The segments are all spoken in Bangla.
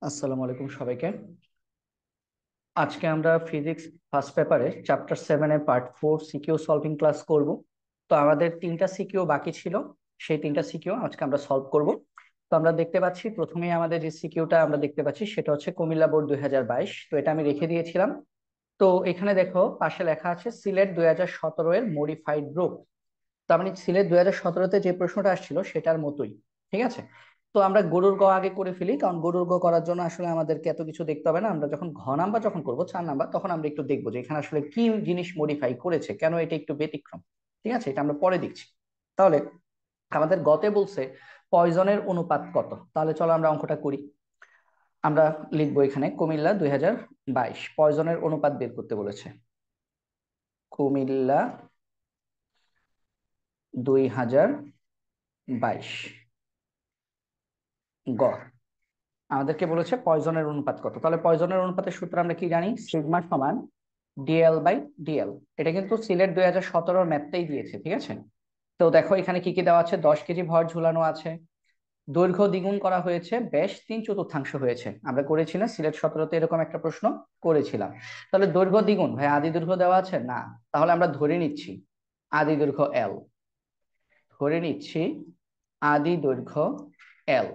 আসসালামু আলাইকুম সবাইকে। আজকে আমরা ফিজিক্স ফার্স্ট পেপারে chapter 7 part 4 CQ solving class করব। তো আমাদের তিনটা সিকিউ বাকি ছিল, সেই তিনটা সিকিউ আজকে আমরা সলভ করব। তো আমরা দেখতে পাচ্ছি প্রথমেই আমাদের যে সিকিউটা আমরা দেখতে পাচ্ছি সেটা হচ্ছে কুমিল্লা বোর্ড 2022। তো এটা আমি রেখে দিয়েছিলাম। তো এখানে দেখো পাশে লেখা আছে সিলেট 2017 এর মডিফাইড রূপ। তার মানে সিলেট 2017-তে যে প্রশ্নটা আসছিল সেটার মতোই। ঠিক আছে। তো আমরা গরুর গ আগে করে ফেলি, কারণ গরুর গ করার জন্য আসলে আমাদেরকে এত কিছু দেখতে হবে না। আমরা যখন ঘ নাম্বার যখন করবো 4 নাম্বার, তখন আমরা একটু দেখবো যে এখানে আসলে কি জিনিস মডিফাই করেছে, কেন এটা একটু ব্যতিক্রম। ঠিক আছে, এটা আমরা পরে দেখছি। তাহলে আমাদের গতে বলছে পয়জনের অনুপাত কত। তাহলে চলো আমরা অঙ্কটা করি। আমরা লিখবো এখানে কুমিল্লা 2022 পয়জনের অনুপাত বের করতে বলেছে। কুমিল্লা 2022 গ আমাদেরকে বলেছে পয়জনের অনুপাত কত। তাহলে পয়জনের অনুপাতের সূত্র আমরা কি জানি? সিগমা সমান ডিএল বাই ডিএল। এটা কিন্তু সিলেট 2017 ম্যাথটাই দিয়েছে। ঠিক আছে। তো দেখো এখানে কি কি দেওয়া আছে। 10 কেজি ভর ঝুলানো আছে, দৈর্ঘ্য দ্বিগুণ করা হয়েছে, ব্যাস 3/4 হয়েছে। আমরা করেছি না সিলেট 17-তে এরকম একটা প্রশ্ন করেছিলাম। তাহলে দৈর্ঘ্য দ্বিগুণ, ভাই আদি দৈর্ঘ্য দেওয়া আছে না? তাহলে আমরা ধরে নিচ্ছি আদি দৈর্ঘ্য এল। ধরে নিচ্ছি আদি দৈর্ঘ্য এল।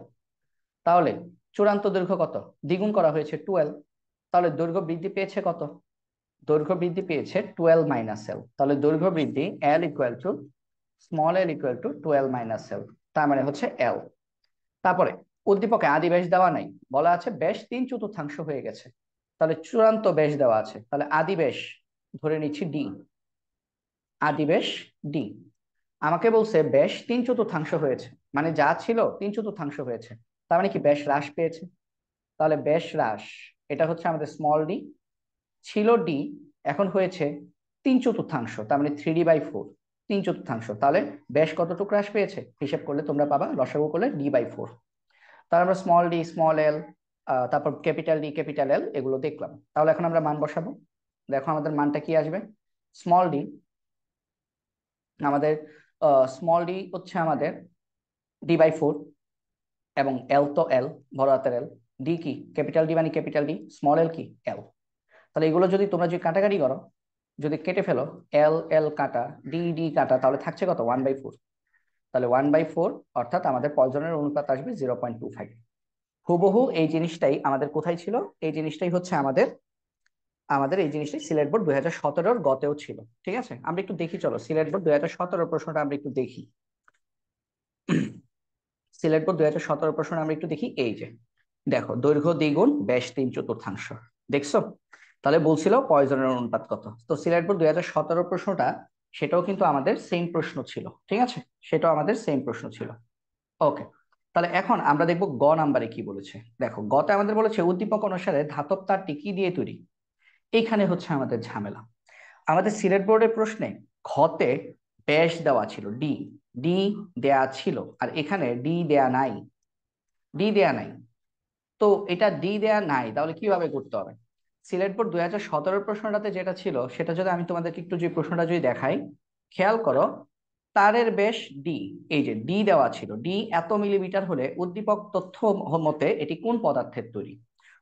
তাহলে চূড়ান্ত দৈর্ঘ্য কত? দ্বিগুণ করা হয়েছে 12। তাহলে দৈর্ঘ্য বৃদ্ধি পেয়েছে কত? দৈর্ঘ্য বৃদ্ধি পেয়েছে 12 মাইনাস এল। তাহলে দৈর্ঘ্য বৃদ্ধি L equal to small L equal to 12 minus L. তার মানে হচ্ছে এল। তারপরে উদ্দীপকে আদি ব্যাস দেওয়া নাই, বলা আছে ব্যাস 3/4 হয়ে গেছে। তাহলে চূড়ান্ত ব্যাস দেওয়া আছে, তাহলে আদি ব্যাস ধরে নিচ্ছি ডি। আদি ব্যাস ডি। আমাকে বলছে ব্যাস 3/4 হয়েছে, মানে যা ছিল 3/4 হয়েছে। তার মানে কি ব্যাস হ্রাস পেয়েছে। তাহলে ব্যাস হ্রাস, এটা হচ্ছে আমাদের স্মল ডি। ছিল ডি, এখন হয়েছে 3/4, তার মানে 3D/4। 3/4, তাহলে ব্যাস কতটুকু হ্রাস পেয়েছে হিসেব করলে তোমরা পাবা, লসাগু করলে D/4। তাহলে আমরা স্মল ডি স্মল এল, তারপর ক্যাপিটাল ডি ক্যাপিটাল এল এগুলো দেখলাম। তাহলে এখন আমরা মান বসাবো। দেখো আমাদের মানটা কি আসবে। স্মল ডি আমাদের স্মল ডি হচ্ছে আমাদের D/4, এবং এল তো এল, বড় হাতের এল। ডি কি? ক্যাপিটাল ডি মানে ক্যাপিটাল ডি, স্মল এল কি? এল। তাহলে এগুলো যদি তোমরা যদি কাটাকাটি করো, যদি কেটে ফেলো, এল এল কাটা, ডি ডি কাটা, তাহলে থাকছে কত? 1/4। তাহলে 1/4 অর্থাৎ আমাদের পয়জনের অনুপাত আসবে 0.25। হুবহু এই জিনিসটাই আমাদের কোথায় ছিল? এই জিনিসটাই হচ্ছে আমাদের আমাদের এই জিনিসটাই সিলেট বোর্ড 2017-র গতেও ছিল। ঠিক আছে, আমরা একটু দেখি, চলো সিলেট বোর্ড 2017 প্রশ্নটা আমরা একটু দেখি। সিলেট বোর্ড 2017 প্রশ্নটা আমরা একটু দেখি। এই যে দেখো, দৈর্ঘ্য দ্বিগুণ ব্যাস 3/4। দেখছো? তাহলে বলছিল পয়জনের অনুপাত কত। তো সিলেট বোর্ড 2017 প্রশ্নটা সেটাও কিন্তু আমাদের সেম প্রশ্ন ছিল। ঠিক আছে, সেটাও আমাদের সেম প্রশ্ন ছিল। ওকে। তাহলে এখন আমরা দেখবো গ নাম্বারে কি বলেছে। দেখো গতে আমাদের বলেছে উদ্দীপক অনুসারে ধাতব তারটি কি দিয়ে তৈরি। এইখানে হচ্ছে আমাদের ঝামেলা। আমাদের সিলেট বোর্ডের প্রশ্নে ঘতে ব্যাস দেওয়া ছিল ডি। ডি দেয়া ছিল, আর এখানে ডি দেয়া নাই। ডি দেয়া নাই। তো এটা ডি দেয়া নাই, তাহলে কিভাবে করতে হবে? সিলেট বোর্ড 2017 প্রশ্নটাতে যেটা ছিল সেটা যদি আমি তোমাদেরকে একটু যে প্রশ্নটা যদি দেখাই, খেয়াল করো। তারের ব্যাস ডি, এই যে ডি দেওয়া ছিল, ডি এত মিলিমিটার হলে উদ্দীপক তথ্য মতে এটি কোন পদার্থের তৈরি।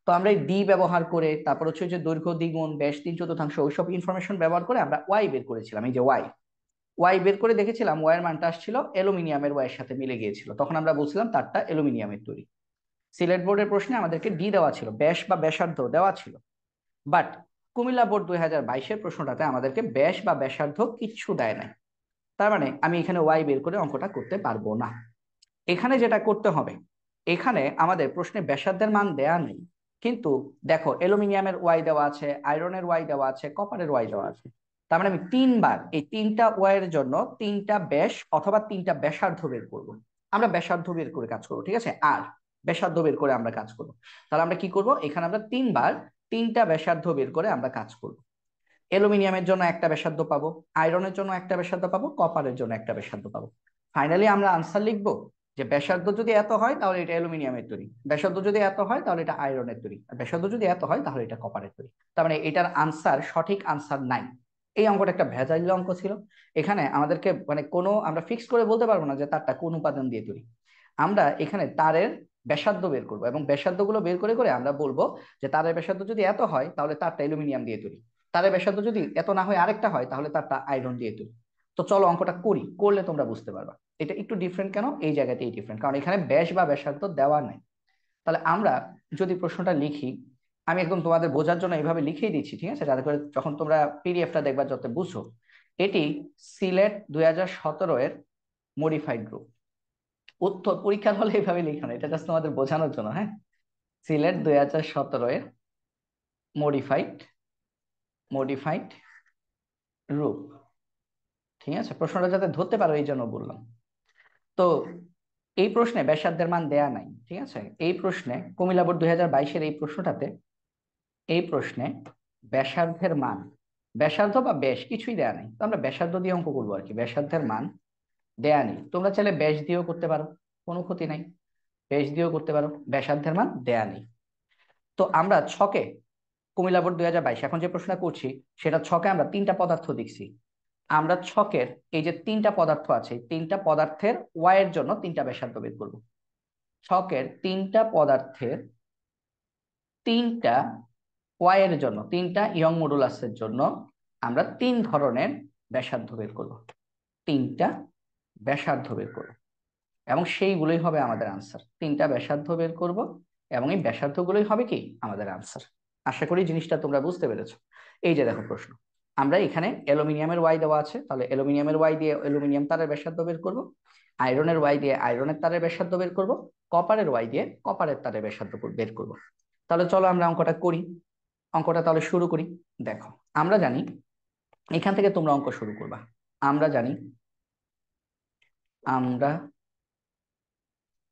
তো আমরা এই ডি ব্যবহার করে, তারপর হচ্ছে যে দৈর্ঘ্য দ্বিগুণ ব্যাস 3/4, ওইসব ইনফরমেশন ব্যবহার করে আমরা ওয়াই বের করেছিলাম। এই যে ওয়াই, ওয়াই বের করে দেখেছিলাম, ওয়াই এর মানটা আসছিল অ্যালুমিনিয়ামের ওয়াই এর সাথে মিলে গিয়েছিল, তখন আমরা বলছিলাম তারটা অ্যালুমিনিয়ামের তৈরি। সিলেট বোর্ডের প্রশ্নে আমাদেরকে ডি দেওয়া ছিল, ব্যাস বা ব্যাসার্ধ দেওয়া ছিল। বাট কুমিল্লা বোর্ড 2022-এর প্রশ্নটাতে আমাদেরকে ব্যাস বা ব্যাসার্ধ কিচ্ছু দেয় নাই। তার মানে আমি এখানে ওয়াই বের করে অঙ্কটা করতে পারবো না। এখানে যেটা করতে হবে, এখানে আমাদের প্রশ্নে ব্যাসার্ধের মান দেয়া নেই, কিন্তু দেখো অ্যালুমিনিয়ামের ওয়াই দেওয়া আছে, আয়রনের ওয়াই দেওয়া আছে, কপারের ওয়াই দেওয়া আছে। তার মানে আমি তিনবার এই তিনটা ওয়াই এর জন্য তিনটা ব্যাস অথবা তিনটা ব্যাসার্ধ বের করব। আমরা ব্যাসার্ধ বের করে কাজ করবো। ঠিক আছে, আর ব্যাসার্ধ বের করে আমরা কাজ করবো। তাহলে আমরা কি করব, এখানে আমরা তিনবার তিনটা ব্যাসার্ধ বের করে আমরা কাজ করব। অ্যালুমিনিয়ামের জন্য একটা ব্যাসার্ধ পাবো, আয়রনের জন্য একটা ব্যাসার্ধ পাবো, কপারের জন্য একটা ব্যাসার্ধ পাবো। ফাইনালি আমরা আনসার লিখবো যে ব্যাসার্ধ যদি এত হয় তাহলে এটা অ্যালুমিনিয়ামের তৈরি, ব্যাসার্ধ যদি এত হয় তাহলে এটা আয়রনের তৈরি, আর ব্যাসার্ধ যদি এত হয় তাহলে এটা কপারের তৈরি। তার মানে এটার আনসার, সঠিক আনসার নাই। এই অঙ্কটা একটা ভেজাইল অঙ্ক ছিল। এখানে আমাদেরকে মানে কোনো আমরা ফিক্স করে বলতে পারবো না যে তারটা কোন উপাদান দিয়ে তৈরি। আমরা এখানে তারের ব্যাসার্ধ বের করবো, এবং ব্যাসার্ধগুলো বের করে করে আমরা বলবো যে তারের ব্যাসার্ধ যদি এত হয় তাহলে তারটা অ্যালুমিনিয়াম দিয়ে তৈরি, তারের ব্যাসার্ধ যদি এত না হয় আরেকটা হয় তাহলে তারটা আয়রন দিয়ে তৈরি। তো চলো অঙ্কটা করি, করলে তোমরা বুঝতে পারবা এটা একটু ডিফারেন্ট কেন, এই জায়গাতেই ডিফারেন্ট, কারণ এখানে ব্যাস বা ব্যাসার্ধ দেওয়া নাই। তাহলে আমরা যদি প্রশ্নটা লিখি, আমি একদম তোমাদের বোঝার জন্য এইভাবে লিখেই দিচ্ছি, ঠিক আছে, যাতে করে যখন তোমরা পিডিএফটা দেখবা যাতে বুঝো। এটি সিলেট 2017 এর মডিফাইড গ্রুপ। উত্তর পরীক্ষার হলে এইভাবে লিখো না, এটা জাস্ট তোমাদের বোঝানোর জন্য, হ্যাঁ। সিলেট 2017 এর মডিফাইড মডিফাইড রূপ, ঠিক আছে, প্রশ্নটা যাতে ধরতে পারো এই জন্য বললাম। তো এই প্রশ্নে ব্যাসার্ধের মান দেয়া নাই, ঠিক আছে, এই প্রশ্নে কুমিল্লা বোর্ড 2022-এর এই প্রশ্নটাতে, এই প্রশ্নে ব্যাসার্ধের মান, ব্যাসার্ধ বা ব্যাস কিছুই দেয়া নেই, তো আমরা ব্যাসার্ধ দিয়ে অঙ্ক করবো আর কি, ব্যাসার্ধের মান দেয়া নেই। তোমরা চাইলে ব্যাস দিয়েও করতে পারো, কোনো ক্ষতি নাই, ব্যাস দিয়েও করতে পারো, ব্যাসার্ধের মান দেয়া নেই। তো আমরা ছকে, কুমিল্লা বোর্ড 2022 এখন যে প্রশ্নটা করছি সেটা ছকে আমরা তিনটা পদার্থ দেখছি। আমরা ছকের এই যে তিনটা পদার্থ আছে, তিনটা পদার্থের ওয়াই এর জন্য তিনটা ব্যাসার্ধ বের করব। ছকের তিনটা পদার্থের তিনটা ওয়াই এর জন্য, তিনটা ইয়ং মডুলাসের জন্য আমরা তিন ধরনের ব্যাসার্ধ বের করব, তিনটা ব্যাসার্ধ বের করব, এবং সেইগুলোই হবে আমাদের আনসার। তিনটা ব্যাসার্ধ বের করব এবং এই ব্যাসার্ধগুলোই হবে কি আমাদের আনসার। আশা করি জিনিসটা তোমরা বুঝতে পেরেছো। এই যে দেখো প্রশ্ন, আমরা এখানে অ্যালুমিনিয়ামের ওয়াই দেওয়া আছে, তাহলে অ্যালুমিনিয়ামের ওয়াই দিয়ে অ্যালুমিনিয়াম তারের ব্যাসার্ধ বের করব, আয়রনের ওয়াই দিয়ে আয়রনের তারের ব্যাসার্ধ বের করব, কপারের ওয়াই দিয়ে কপারের তারের ব্যাসার্ধ বের করব। তাহলে চলো আমরা অঙ্কটা করি, অঙ্কটা তাহলে শুরু করি। দেখো আমরা জানি, এখান থেকে তোমরা অঙ্ক শুরু করবা। আমরা জানি, আমরা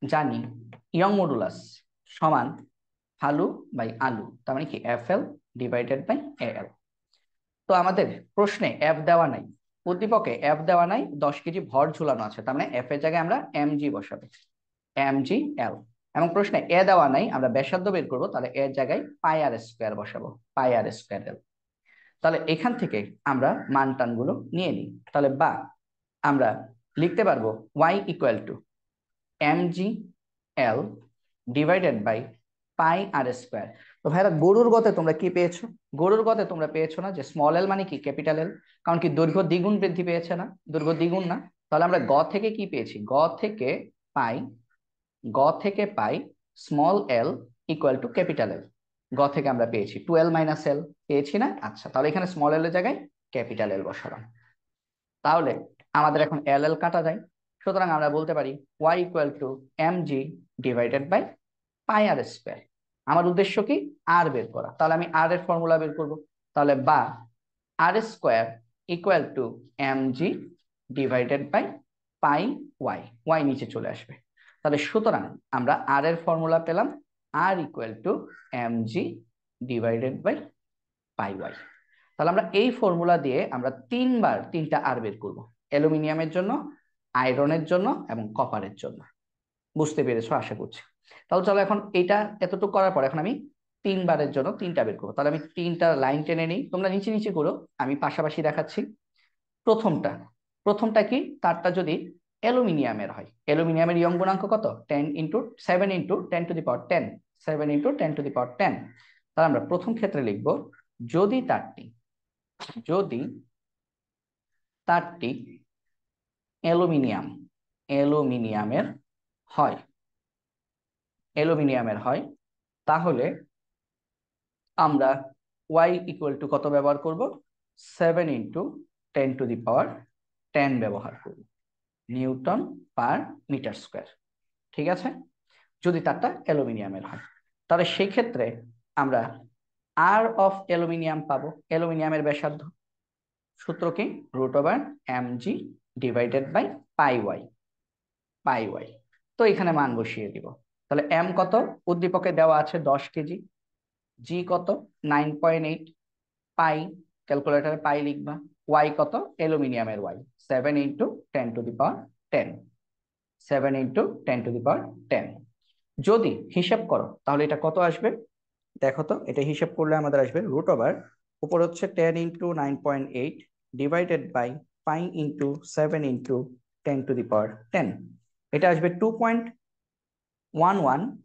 জানি ইয়ং মডুলাস সমান হালু বাই আলু, তার মানে কি F L divided by A এল। তো আমাদের প্রশ্নে এফ দেওয়া নাই, উদ্দীপকে এফ দেওয়া নাই, 10 কেজি ভর ঝুলানো আছে, তার মানে এফ এর জায়গায় আমরা এম জি বসাবো, এম জি এল। এবং প্রশ্নে এ দেওয়া নাই, আমরা ব্যাসার্ধ বের করবো, তাহলে এর জায়গায় পাই আর স্কোয়ার বসাবো, পাই আর স্কোয়ার এল। তাহলে এখান থেকে আমরা মান টানগুলো নিয়ে নিই, তাহলে বা আমরা লিখতে পারবো Y equal to M G L divided by pi R square. তো ভাইরা গরুর গতে তোমরা কি পেয়েছো, গরুর গতে তোমরা পেয়েছো না যে স্মল এল মানে কি ক্যাপিটাল এল, কারণ কি দৈর্ঘ্য দ্বিগুণ বৃদ্ধি পেয়েছে না, দৈর্ঘ্য দ্বিগুণ না, তাহলে আমরা গ থেকে কি পেয়েছি, গ থেকে পাই, গ থেকে পাই small L equal two capital এল, গ থেকে আমরা পেয়েছি 12 মাইনাস এল, পেয়েছি না, আচ্ছা তাহলে এখানে স্মল এল এর জায়গায় ক্যাপিটাল এল বসালাম। তাহলে আমাদের এখন এল এল কাটা যায়, সুতরাং আমরা বলতে পারি Y equal to M G divided by pi R square. আমার উদ্দেশ্য কি আর বের করা, তাহলে আমি আর এর ফর্মুলা বের করব, তাহলে বা r square equal to M G divided by pi Y, Y নিচে চলে আসবে। তাহলে সুতরাং আমরা আর এর ফর্মুলা পেলাম r equal to M G divided by pi Y. তাহলে আমরা এই ফর্মুলা দিয়ে আমরা তিনবার তিনটা আর বের করব, অ্যালুমিনিয়ামের জন্য, আয়রনের জন্য এবং কপারের জন্য। বুঝতে পেরেছো আশা করছি। তাহলে চলো এখন এইটা এতটুকু করার পর এখন আমি তিনবারের জন্য তিনটা বের করবো, তাহলে আমি তিনটা লাইন টেনে নিই, তোমরা নিচে নিচে করো, আমি পাশাপাশি দেখাচ্ছি। প্রথমটা, প্রথমটা কি, তারটা যদি অ্যালুমিনিয়ামের হয়, অ্যালুমিনিয়ামের ইয়ং গুণাঙ্ক কত, 7 ইন্টু 10⁻10, 7 ইন্টু 10⁻10। তাহলে আমরা প্রথম ক্ষেত্রে লিখবো যদি তারটি, যদি তারটি অ্যালুমিনিয়াম, অ্যালুমিনিয়ামের হয়, অ্যালুমিনিয়ামের হয়, তাহলে আমরা y ইকুয়াল টু কত ব্যবহার করব, 7 ইন্টু 10⁻10 ব্যবহার করব, নিউটন পার মিটার স্কোয়ার, ঠিক আছে, যদি তারটা অ্যালুমিনিয়ামের হয়। তাহলে সেই ক্ষেত্রে আমরা আর অফ অ্যালুমিনিয়াম পাবো, অ্যালুমিনিয়ামের ব্যাসার্ধ, সূত্র কি root over M G divided by pi Y, pi Y. তো এখানে মান বসিয়ে দিব, তাহলে এম কত, উদ্দীপকে দেওয়া আছে 10 কেজি, জি কত 9.8, পাই ক্যালকুলেটরে পাই লিখবা, ওয়াই কত অ্যালুমিনিয়ামের ওয়াই 7 ইন্টু 10⁻10, 7 ইন্টু 10⁻10। যদি হিসাব করো তাহলে এটা কত আসবে, দেখো তো, এটা হিসাব করলে আমাদের আসবে রুট ওভার, উপর হচ্ছে 10 into 9.8 divided by pi into 7 into 10⁻10, এটা আসবে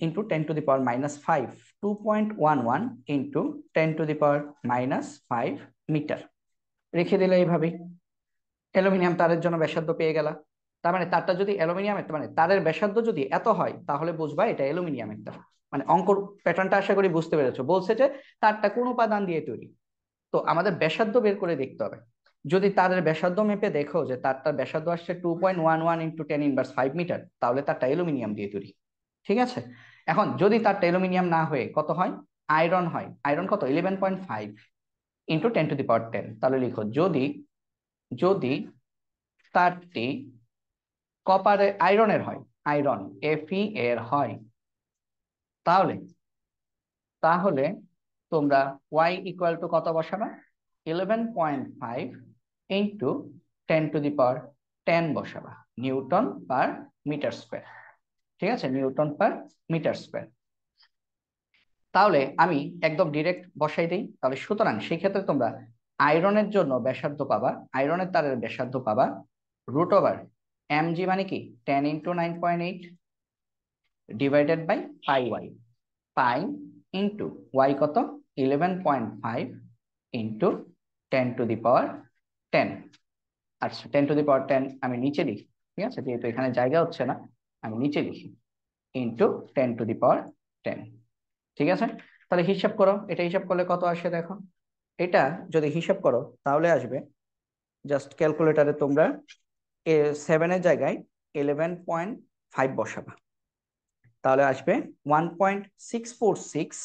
ইন্টু 10⁻⁻5, 2.11 ইন্টু 10⁻⁻5 মিটার রেখে দিলে এইভাবেই অ্যালুমিনিয়াম তারের জন্য ব্যাসার্ধ পেয়ে গেলা। তার মানে তারটা যদি অ্যালুমিনিয়ামের, মানে তারের ব্যাসার্ধ যদি এত হয় তাহলে বুঝবা এটা অ্যালুমিনিয়ামের তার। মানে অঙ্কর প্যাটার্নটা আশা করি বুঝতে পেরেছো। বলছে যে তারটা কোন উপাদান দিয়ে তৈরি, তো আমাদের ব্যাসার্ধ বের করে দেখতে হবে। যদি তারের ব্যাসার্ধ মেপে দেখো যে তারটার ব্যাসার্ধ আসছে 2.11 ইন্টু 10⁻5 মিটার, তাহলে তারটা অ্যালুমিনিয়াম দিয়ে তৈরি। ঠিক আছে, এখন যদি তারটা অ্যালুমিনিয়াম না হয়ে কত হয়, আয়রন হয়। আয়রন কত, 11.5 ইন্টু 10⁻10। তাহলে লিখো যদি যদি তারটি কপারে আয়রনের হয়, আয়রন Fe এর হয়, তাহলে তাহলে তোমরা y ইকুয়াল টু কত বসাবা, 11.5 ইন্টু 10⁻10 বসাবা, নিউটন পার মিটার স্কোয়ার। ঠিক আছে, নিউটন পার মিটার স্কোয়ার। তাহলে আমি একদম ডিরেক্ট বসাই দিই। তাহলে সুতরাং সেই ক্ষেত্রে তোমরা আয়রনের জন্য ব্যাসার্ধ পাবা, আয়রনের তারের ব্যাসার্ধ পাবা √mg, মানে কি 10 into 9.8 divided by pi Y. Pi into Y কত, 11.5 ইন্টু 10⁻10। আচ্ছা, 10⁻10 আমি নিচে লিখি, ঠিক আছে, যেহেতু এখানে জায়গা হচ্ছে না আমি নিচে লিখি, ইন্টু 10⁻10। ঠিক আছে, তাহলে হিসাব করো, এটা হিসাব করলে কত আসে দেখো। এটা যদি হিসাব করো তাহলে আসবে, জাস্ট ক্যালকুলেটারে তোমরা 7 এর জায়গায় 11.5 বসাবা, তাহলে আসবে 1.646,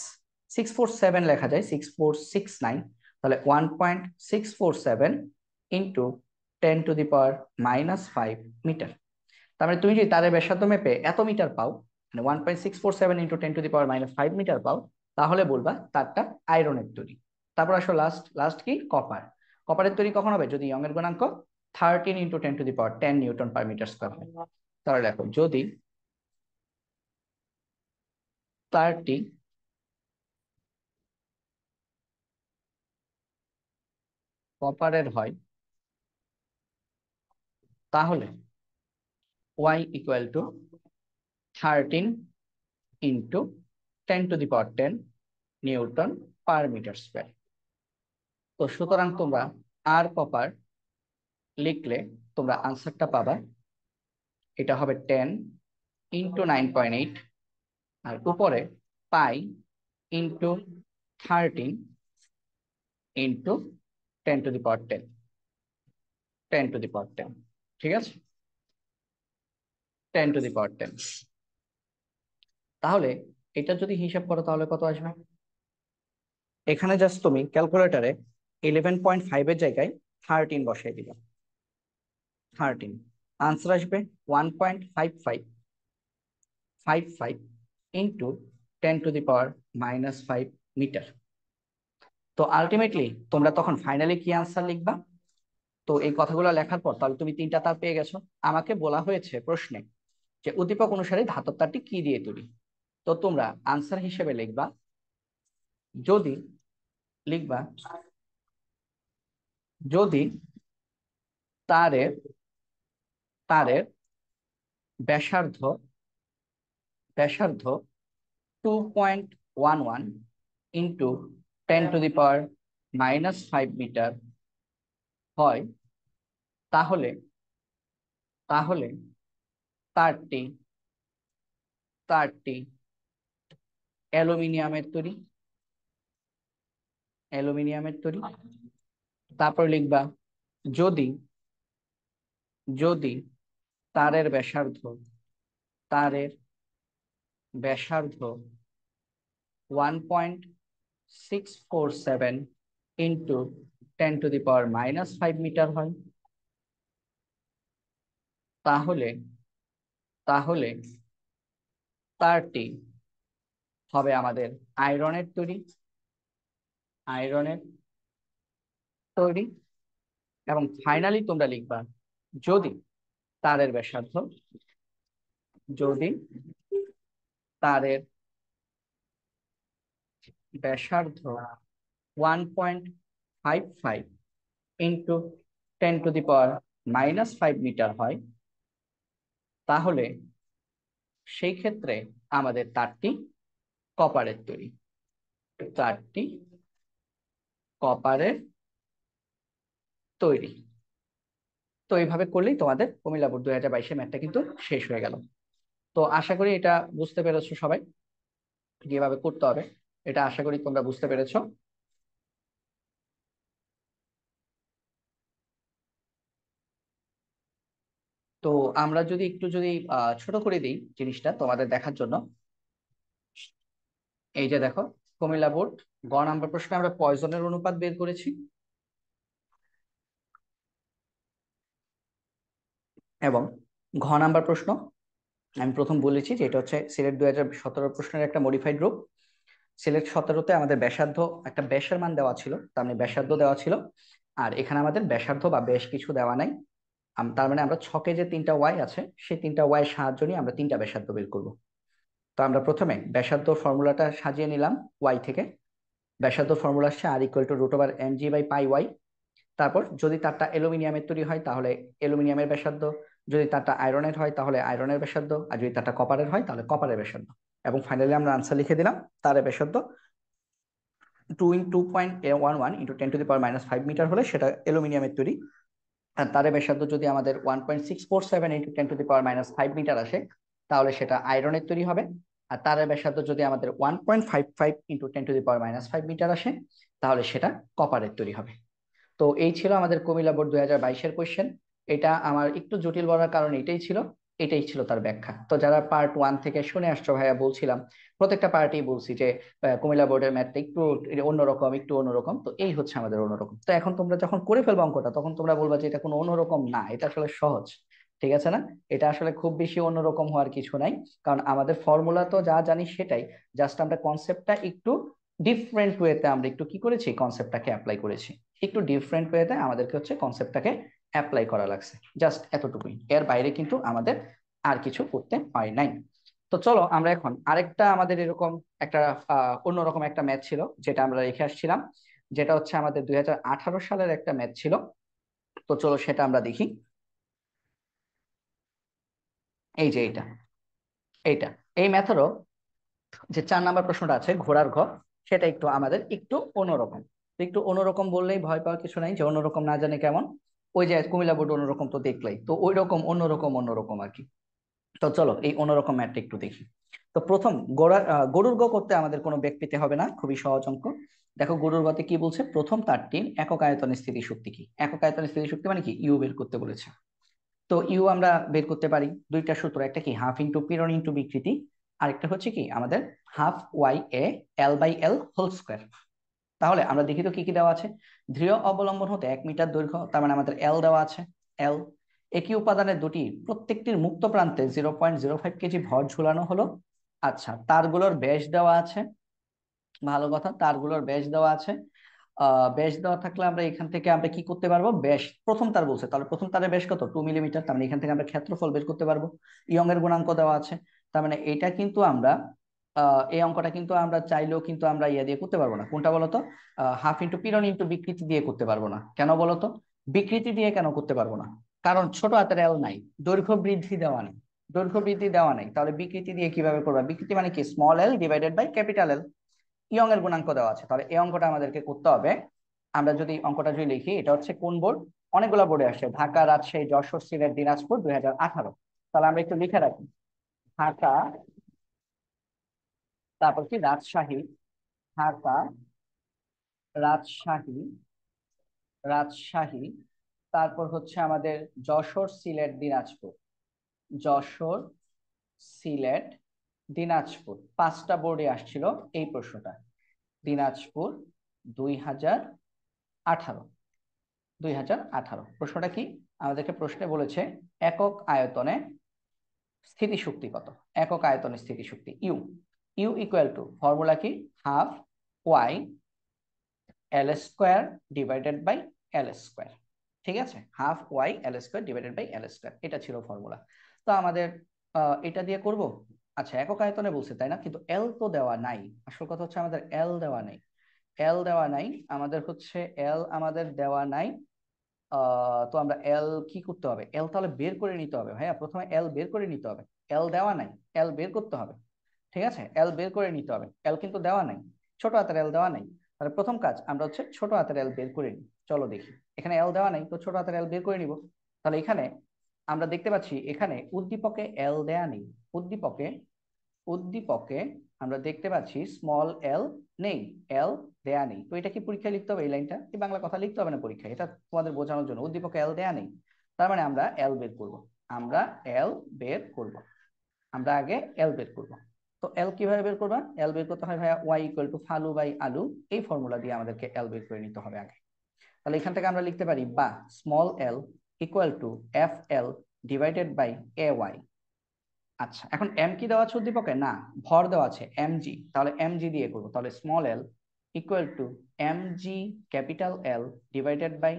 647 লেখা যায়, 6469। তাহলে 1.647 ইন্টু 10⁻⁻5 মিটার। তার মানে তুমি যদি তারের ব্যাসার্ধ মেপে এত মিটার পাও, মানে 1.647 ইন্টু 10⁻⁻5 মিটার পাও, তাহলে বলবা তারটা আয়রনের তৈরি। তারপর আসো লাস্ট কি, কপার। কপারের তৈরি কখন হবে, যদি ইয়ং এর গুণাঙ্ক 13 into 10⁻10 newton per metre square হয়। তাহলে দেখো যদি তারটি কপারের হয়, তাহলে y equal to 13 into 10⁻10 newton per metre square. তো সুতরাং তোমরা আর কপার লিখলে তোমরা আনসারটা পাবা, এটা হবে 10 ইন্টু 9.8, আর উপরে পাই ইন্টু 13 ইন্টু 10⁻10, 10⁻10। ঠিক আছে, 10⁻10। তাহলে এটা যদি হিসাব করো তাহলে কত আসবে, এখানে জাস্ট তুমি ক্যালকুলেটারে 11.5 এর জায়গায় 13 বসাই দিবা, 13, আনসার আসবে 1.5555 ইন্টু 10⁻⁻5 মিটার। তো আলটিমেটলি তোমরা তখন ফাইনালি কি আনসার লিখবা, তো এই কথাগুলো লেখার পর তাহলে তুমি 3টা তার পেয়ে গেছো। আমাকে বলা হয়েছে প্রশ্নে যে উদ্দীপক অনুসারে ধাতব তারটি কি দিয়ে তৈরি, তো তোমরা আনসার হিসেবে লিখবা, যদি লিখবা যদি তারের তারের ব্যাসার্ধ ব্যাসার্ধ 2.11 ইন্টু 10⁻⁻5 মিটার হয়, তাহলে তাহলে তারটি তারটি অ্যালুমিনিয়ামের তৈরি, অ্যালুমিনিয়ামের তৈরি। তারপর লিখবা যদি যদি তারের ব্যাসার্ধ তারের ব্যাসার্ধ 1.647 ইন্টু 10⁻⁻5 মিটার হয়, তাহলে তাহলে তারটি হবে আমাদের আয়রনের তৈরি, আয়রনের তৈরি। এবং ফাইনালি তোমরা লিখবা যদি তারের ব্যাসার্ধ যদি তারের ব্যাসার্ধ 1.55 ইন্টু 10⁻⁻5 মিটার হয়, তাহলে সেই ক্ষেত্রে আমাদের তারটি কপারের তৈরি, তারটি কপারের তৈরি। তো এইভাবে করলেই তোমাদের কুমিল্লা বোর্ড 2022 ম্যাথটা কিন্তু শেষ হয়ে গেল। তো আশা করি এটা বুঝতে পেরেছো সবাই, কিভাবে করতে হবে এটা আশা করি তোমরা বুঝতে পেরেছো। তো আমরা যদি একটু যদি ছোট করে দিই জিনিসটা তোমাদের দেখার জন্য, এই যে দেখো কুমিল্লা বোর্ড গ নাম্বার প্রশ্নে আমরা পয়জনের অনুপাত বের করেছি, এবং ঘ নাম্বার প্রশ্ন আমি প্রথম বলেছি যে এটা হচ্ছে সিলেট 2017 প্রশ্নের একটা মডিফাইড রূপ। সিলেট 17-তে আমাদের ব্যাসার্ধ, একটা ব্যাসের মান দেওয়া ছিল, তার মানে ব্যাসার্ধ দেওয়া ছিল, আর এখানে আমাদের ব্যাসার্ধ বা বেশ কিছু দেওয়া নাই। তার মানে আমরা ছকে যে 3টা ওয়াই আছে সেই 3টা ওয়াই সাহায্য নিয়ে আমরা 3টা ব্যাসার্ধ বের করব। তো আমরা প্রথমে ব্যাসার্ধ ফর্মুলাটা সাজিয়ে নিলাম ওয়াই থেকে। ব্যাসার্ধ ফর্মুলা আসছে r equal to root over M G by pi Y. তারপর যদি তারটা অ্যালুমিনিয়ামের তৈরি হয় তাহলে অ্যালুমিনিয়ামের ব্যাসার্ধ, যদি তারটা আয়রনের হয় তাহলে আয়রনের ব্যাসার্ধ, আর যদি তারটা কপারের হয় তাহলে কপারের ব্যাসার্ধ। এবং ফাইনালি আমরা আনসার লিখে দিলাম, তারের ব্যাসার্ধ 2 × 2.11 × 10⁻⁵ মিটার হলে সেটা অ্যালুমিনিয়ামের তৈরি। আর তারের ব্যাসার্ধ যদি আমাদের 1.647 × 10⁻⁵ মিটার আসে তাহলে সেটা আয়রনের তৈরি হবে। আর তারের ব্যাসার্ধ যদি আমাদের 1.55 × 10⁻⁵ মিটার আসে তাহলে সেটা কপারের তৈরি হবে। তো এই ছিল আমাদের কুমিল্লা বোর্ড 2022-এর কোয়েশ্চেন। এটা আমার একটু জটিল বলার কারণ এটাই ছিল তার ব্যাখ্যা। তো যারা পার্ট 1 থেকে শুনে আসছো ভাইয়া, বলছিলাম প্রত্যেকটা পার্টি বলছি যে কুমিল্লা বোর্ডের ম্যাথটা একটু অন্যরকম, একটু অন্যরকম। তো এই হচ্ছে আমাদের অন্যরকম। তো এখন তোমরা যখন করে ফেলবে অঙ্কটা তখন তোমরা বলবা যে এটা কোনো অন্যরকম না, এটা আসলে সহজ। ঠিক আছে না? এটা আসলে খুব বেশি অন্যরকম হওয়ার কিছু নাই, কারণ আমাদের ফর্মুলা তো যা জানি সেটাই, জাস্ট আমরা কনসেপ্টটা একটু ডিফারেন্ট ওয়েতে আমরা একটু কি করেছি, কনসেপ্টটাকে অ্যাপ্লাই করেছি। একটু ডিফারেন্ট ওয়েতে আমাদেরকে হচ্ছে কনসেপ্টটাকে অ্যাপ্লাই করা লাগছে, জাস্ট এতটুকুই, এর বাইরে কিন্তু আমাদের আর কিছু করতে হয় নাই। তো চলো আমরা এখন আরেকটা আমাদের এরকম একটা অন্যরকম একটা ম্যাথ ছিল যেটা আমরা রেখে আসছিলাম, যেটা হচ্ছে আমাদের 2018 সালের একটা ম্যাথ ছিল। তো চলো সেটা আমরা দেখি। এই যে এইটা এই ম্যাথেরও যে 4 নাম্বার প্রশ্নটা আছে ঘোড়ার ঘ, সেটা একটু আমাদের একটু অন্যরকম। তো একটু অন্যরকম বললেই ভয় পাওয়ার কিছু নাই, যে অন্যরকম না জানে কেমন, ওই যে কুমিল্লা বোর্ড অন্যরকম তো দেখলাই, তো ওই রকম অন্যরকম অন্যরকম আর কি। তো চলো এই অন্যরকম ম্যাথটা একটু দেখি। তো প্রথম গরুর গ করতে আমাদের কোনো বেগ পেতে হবে না, খুবই সহজ অঙ্ক। দেখো গরুর গতে কি বলছে, প্রথম তারটির একক আয়তনের স্থিতিশক্তি কি, একক আয়তনের স্থিতিশক্তি মানে কি, ইউ বের করতে বলেছে। তো ইউ আমরা বের করতে পারি দুইটা সূত্র, একটা কি হাফ ইন্টু পীড়ন ইন্টু বিকৃতি, আরেকটা হচ্ছে কি আমাদের half Y A L by L whole square. তাহলে আমরা দেখি তো কি কি দেওয়া আছে। ধ্রুব অবলম্বন হতে 1 মিটার দৈর্ঘ্য, তার মানে আমাদের এল দেওয়া আছে, এল। একই উপাদানের দুটি প্রত্যেকটির মুক্ত প্রান্তে 0.05 কেজি ভর ঝুলানো হলো। আচ্ছা, তারগুলোর ব্যাস দেওয়া আছে, ভালো কথা, তারগুলোর ব্যাস দেওয়া আছে। ব্যাস দেওয়া থাকলে আমরা এখান থেকে আমরা কি করতে পারবো, ব্যাস প্রথম তার বলছে, তাহলে প্রথম তারের ব্যাস কত, 2 মিলিমিটার, তার মানে এখান থেকে আমরা ক্ষেত্রফল বের করতে পারবো। ইয়ং এর গুণাঙ্ক দেওয়া আছে, তার মানে এটা কিন্তু আমরা এই অঙ্কটা কিন্তু আমরা চাইলেও কিন্তু আমরা ইয়ে দিয়ে করতে পারবো না, কোনটা বলতো, হাফ ইন্টু পীড়ন ইন্টু বিকৃতি দিয়ে করতে পারবো না। কেন বলতো, বিকৃতি দিয়ে কেন করতে পারবো না, কারণ ছোট হাতের এল নাই, দৈর্ঘ্য বৃদ্ধি দেওয়া নেই, দৈর্ঘ্য বৃদ্ধি দেওয়া নেই, তাহলে বিকৃতি দিয়ে কিভাবে করবা, বিকৃতি মানে কি, small L divided by capital L. Young এর গুণাঙ্ক দেওয়া আছে, তাহলে এই অঙ্কটা আমাদেরকে করতে হবে। আমরা যদি অঙ্কটা যদি লিখি, এটা হচ্ছে কোন বোর্ড, অনেকগুলো বোর্ডে আসছে, ঢাকা, রাজশাহী, যশোর, সিলেট, দিনাজপুর, 2018। তাহলে আমরা একটু লিখে রাখি, ঢাকা, তারপর কি রাজশাহী, ঢাকা, রাজশাহী, রাজশাহী, তারপর হচ্ছে আমাদের যশোর, সিলেট, দিনাজপুর, যশোর, সিলেট, দিনাজপুর, 5টা বোর্ডে আসছিল এই প্রশ্নটা। দিনাজপুর, 2018, 2018 প্রশ্নটা কি, আমাদেরকে প্রশ্নে বলেছে একক আয়তনে স্থিতিশক্তি কত, একক আয়তনে স্থিতিশক্তি U. U equal to formula কি, half Y L square divided by L square. ঠিক আছে, half Y L square divided by L square, এটা ছিল ফর্মুলা। তো আমাদের এটা দিয়ে করব। আচ্ছা, একক আয়তনে বলছে তাই না, কিন্তু এল তো দেওয়া নাই, আসল কথা হচ্ছে আমাদের এল দেওয়া নাই, এল দেওয়া নাই, আমাদের হচ্ছে এল আমাদের দেওয়া নাই। তো আমরা এল কি করতে হবে, এল তাহলে বের করে নিতে হবে ভাইয়া, প্রথমে এল বের করে নিতে হবে। এল দেওয়া নাই, এল বের করতে হবে। ঠিক আছে, এল বের করে নিতে হবে, এল কিন্তু দেওয়া নাই, ছোট হাতের এল দেওয়া নাই। তাহলে প্রথম কাজ আমরা হচ্ছে ছোট হাতের এল বের করে নিই। চলো দেখি, এখানে এল দেওয়া নাই, তো ছোট হাতের এল বের করে নিব। তাহলে এখানে আমরা দেখতে পাচ্ছি এখানে উদ্দীপকে এল দেয়া নেই। উদ্দীপকে উদ্দীপকে আমরা দেখতে পাচ্ছি স্মল এল নেই, এল দেয়া নেই। তো এটা কি পরীক্ষায় লিখতে হবে? এই লাইনটা কি বাংলা কথা লিখতে হবে না পরীক্ষায়? এটা তোমাদের বোঝানোর জন্য। উদ্দীপকে এল দেয়া নেই, তার মানে আমরা এল বের করব। আমরা এল বের করব, আমরা আগে এল বের করব। তো এল কিভাবে বের করবা? এল বের করতে হয় ভাইয়া ওয়াই ইকুয়াল টু ফালু বাই আলু, এই ফর্মুলা দিয়ে আমাদেরকে এল বের করে নিতে হবে আগে। তাহলে এখান থেকে আমরা লিখতে পারি বা small L equal to F L divided by A Y. আচ্ছা, এখন এম কি দেওয়া আছে উদ্দীপকে? না, ভর দেওয়া আছে এম জি, তাহলে এম জি দিয়ে করবো। তাহলে small L equal to M G capital L divided by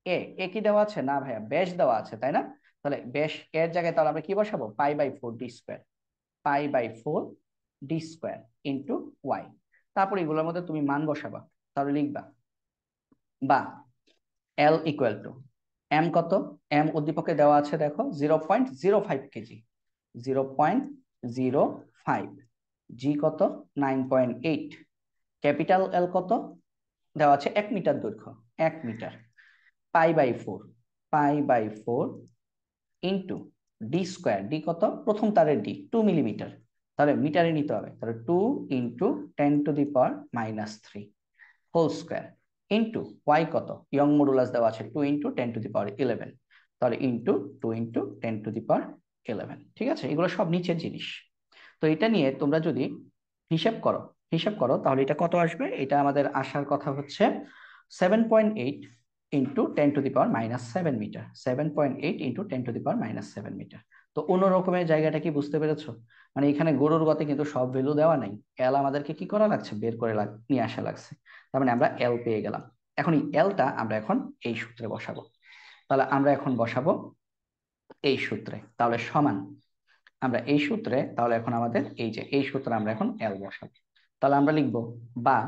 A. A কি দেওয়া আছে? না ভাইয়া, ব্যাস দেওয়া আছে, তাই না? তাহলে ব্যাস এর জায়গায় তাহলে আমরা কি বসাবো? Pi by four D square, pi by four D square into Y. তারপর এগুলোর মধ্যে তুমি মান বসাবা। তাহলে লিখবা বা এল ইকুয়াল টু এম কত? এম উদ্দীপকে দেওয়া আছে দেখো 0.05 কেজি, 0.05। জি কত? 9.8। ক্যাপিটাল এল কত দেওয়া আছে? 1 মিটার দৈর্ঘ্য, 1 metre. Pi by four, pi by four into D square, D কত? প্রথম তারের ডি 2 মিলিমিটার, তাহলে মিটারে নিতে হবে। তাহলে 2 × 10⁻³ হোল স্কোয়ার ইন্টু ওয়াই কত? ইয়ং মডুলাস দেওয়া আছে 2 × 10⁻11, তাহলে ইন্টু 2 × 10⁻11। ঠিক আছে, এগুলো সব নিচের জিনিস। তো এটা নিয়ে তোমরা যদি হিসাব করো, তাহলে এটা কত আসবে? এটা আমাদের আসার কথা হচ্ছে 7.8 ইন্টু 10⁻⁻7 মিটার, 7.8 ইন্টু 10⁻⁻7 মিটার। তো অন্য রকমের জায়গাটা কি বুঝতে পেরেছো? মানে এখানে গরুর গতে কিন্তু সব ভ্যালু দেওয়া নাই, এল আমাদেরকে কি করা লাগছে? বের করে নিয়ে আসা লাগছে। তার মানে আমরা এল পেয়ে গেলাম। এখন এই এলটা আমরা এখন এই সূত্রে বসাবো। তাহলে আমরা এখন বসাবো এই সূত্রে, তাহলে সমান আমরা এই সূত্রে, তাহলে এখন আমাদের এই যে এই সূত্রে আমরা এখন এল বসাবো। তাহলে আমরা লিখবো বা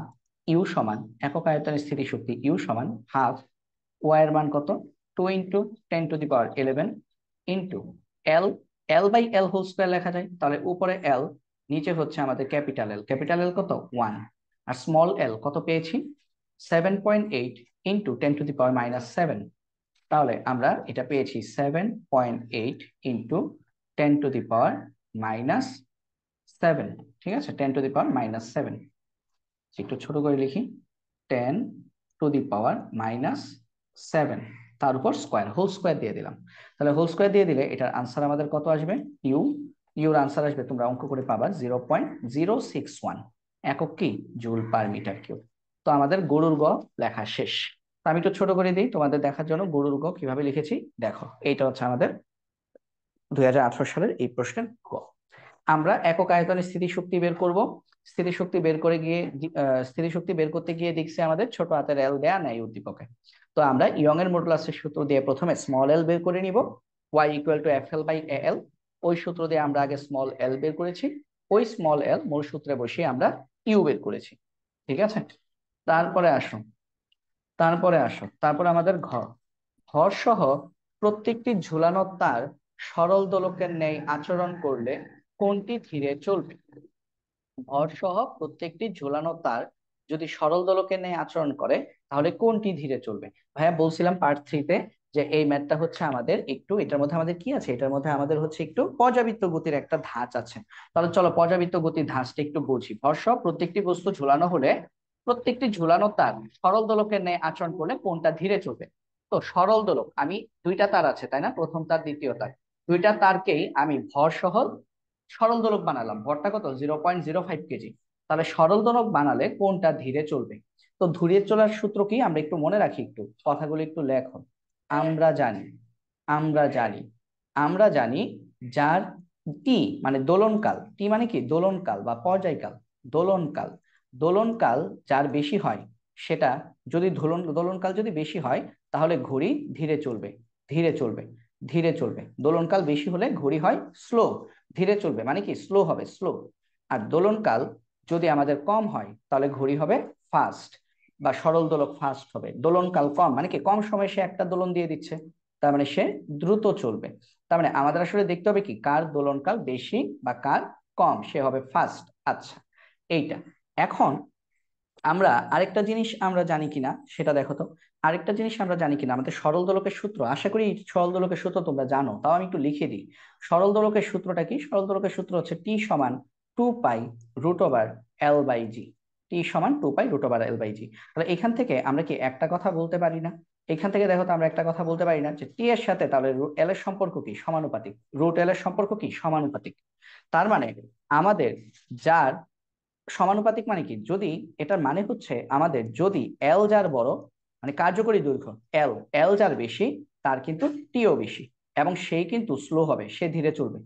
ইউ সমান একক আয়তনের স্থিতিশক্তি ইউ সমান হাফ ওয়াই এর মান কত? 2 × 10⁻11 into L, L by L whole square লেখা যায়। তাহলে উপরে এল, নিচে হচ্ছে আমাদের ক্যাপিটাল এল। ক্যাপিটাল এল কত? 1। আর স্মল এল কত পেয়েছি? 7.8 ইন্টু 10⁻⁻7। তাহলে আমরা এটা পেয়েছি 7.8 ইন্টু 10⁻⁻7। ঠিক আছে, 10⁻⁻7। একটু ছোট করে লিখি, 10⁻⁻7, তার উপর স্কোয়ার, হোল স্কোয়ার দিয়ে দিলাম। তাহলে হোল স্কোয়ার দিয়ে দিলে এটার আনসার আমাদের কত আসবে? ইউ, ইউর আনসার আসবে, তোমরা অঙ্ক করে পাবা 0.061 একক কি? Joule per metre cube. তো আমাদের গরুর গ লেখা শেষ। তো আমি একটু ছোট করে দিই তোমাদের দেখার জন্য গরুর গ কিভাবে লিখেছি। দেখো, এইটা হচ্ছে আমাদের 2018 সালের এই প্রশ্নের গ। আমরা একক আয়তনে স্থিতিশক্তি বের করব। স্থিতিশক্তি বের করে গিয়ে স্থিতিশক্তি বের করতে গিয়ে দেখছি আমাদের ছোট হাতের এল দেয়া নাই উদ্দীপকে। তো আমরা ইয়ং এর মডুলাসের সূত্র দিয়ে প্রথমে স্মল এল বের করে নিব, y equal to F L by A L. ওই সূত্র দিয়ে আমরা আগে স্মল এল বের করেছি, ওই স্মল এল মূল সূত্রে বসিয়ে আমরা ইউ বের করেছি। ঠিক আছে, তারপরে আসো, তারপরে আমাদের ঘর সহ প্রত্যেকটি ঝুলানো তার সরল দোলকের ন্যায় আচরণ করলে কোনটি ধীরে চলবে? ভর সহ প্রত্যেকটি ঝুলানো তার যদি সরল দোলকের ন্যায় আচরণ করে তাহলে কোনটি ধীরে চলবে? ভাইয়া বলছিলাম পার্ট 3-তে যে এই ম্যাথটা হচ্ছে আমাদের একটু, এটার মধ্যে আমাদের কি আছে? এটার মধ্যে আমাদের হচ্ছে একটু পর্যাবৃত্ত গতির একটা ধাঁচ আছে। তাহলে চলো পর্যাবৃত্ত গতির ধাঁচটা একটু বুঝি। ভর সহ প্রত্যেকটি বস্তু ঝুলানো হলে প্রত্যেকটি ঝুলানো তার সরল দোলকের ন্যায় আচরণ করলে কোনটা ধীরে চলবে? তো সরল দোলক, আমি দুইটা তার আছে তাই না, প্রথম তার দ্বিতীয় তার, দুইটা তারকেই আমি ভর সহ সরল দোলক বানালাম। ভরটা কত? 0.05 কেজি। তাহলে সরল দোলক বানালে কোনটা ধীরে চলবে? তো ধীরে চলার সূত্র কি আমরা একটু মনে রাখি, একটু কথাগুলো একটু লেখো। আমরা জানি, আমরা জানি, আমরা জানি যার টি মানে দোলনকাল, টি মানে কি? দোলনকাল বা পর্যায়কাল। দোলনকাল, দোলনকাল যার বেশি হয় সেটা, যদি দোলনকাল যদি বেশি হয় তাহলে ঘড়ি ধীরে চলবে, ধীরে চলবে, ধীরে চলবে। দোলনকাল বেশি হলে ঘড়ি হয় স্লো, ধীরে চলবে মানে কি? স্লো হবে, স্লো। আর দোলনকাল যদি আমাদের কম হয় তাহলে ঘড়ি হবে ফাস্ট বা সরল দোলক ফাস্ট হবে। দোলনকাল কম মানে কি? কম সময়ে সে একটা দোলন দিয়ে দিচ্ছে, তার মানে সে দ্রুত চলবে। তার মানে আমাদের আসলে দেখতে হবে কি কার দোলনকাল বেশি বা কার কম, সে হবে ফার্স্ট। আচ্ছা, এইটা। এখন আমরা আরেকটা জিনিস আমরা জানি কিনা সেটা দেখো তো। আরেকটা জিনিস আমরা জানি কিনা, আমাদের সরল দোলকের সূত্র, আশা করি সরল দোলকের সূত্র তোমরা জানো, তাও আমি একটু লিখে দিই। সরল দোলকের সূত্রটা কি? সরল দোলকের সূত্র হচ্ছে টি সমান 2 পাই √L/G। টি সমান 2 পাই √L/G। তাহলে এখান থেকে আমরা কি একটা কথা বলতে পারি না? এখান থেকে দেখো তো আমরা একটা কথা বলতে পারি না যে টি এর সাথে তাহলে এল এর সম্পর্ক কি? সমানুপাতিক। √L এর সম্পর্ক কি? সমানুপাতিক। তার মানে আমাদের যার সমানুপাতিক মানে কি, যদি এটার মানে হচ্ছে আমাদের যদি এল যার বড়, মানে কার্যকরী দৈর্ঘ্য এল, এল যার বেশি তার কিন্তু টিও বেশি, এবং সেই কিন্তু স্লো হবে, সে ধীরে চলবে।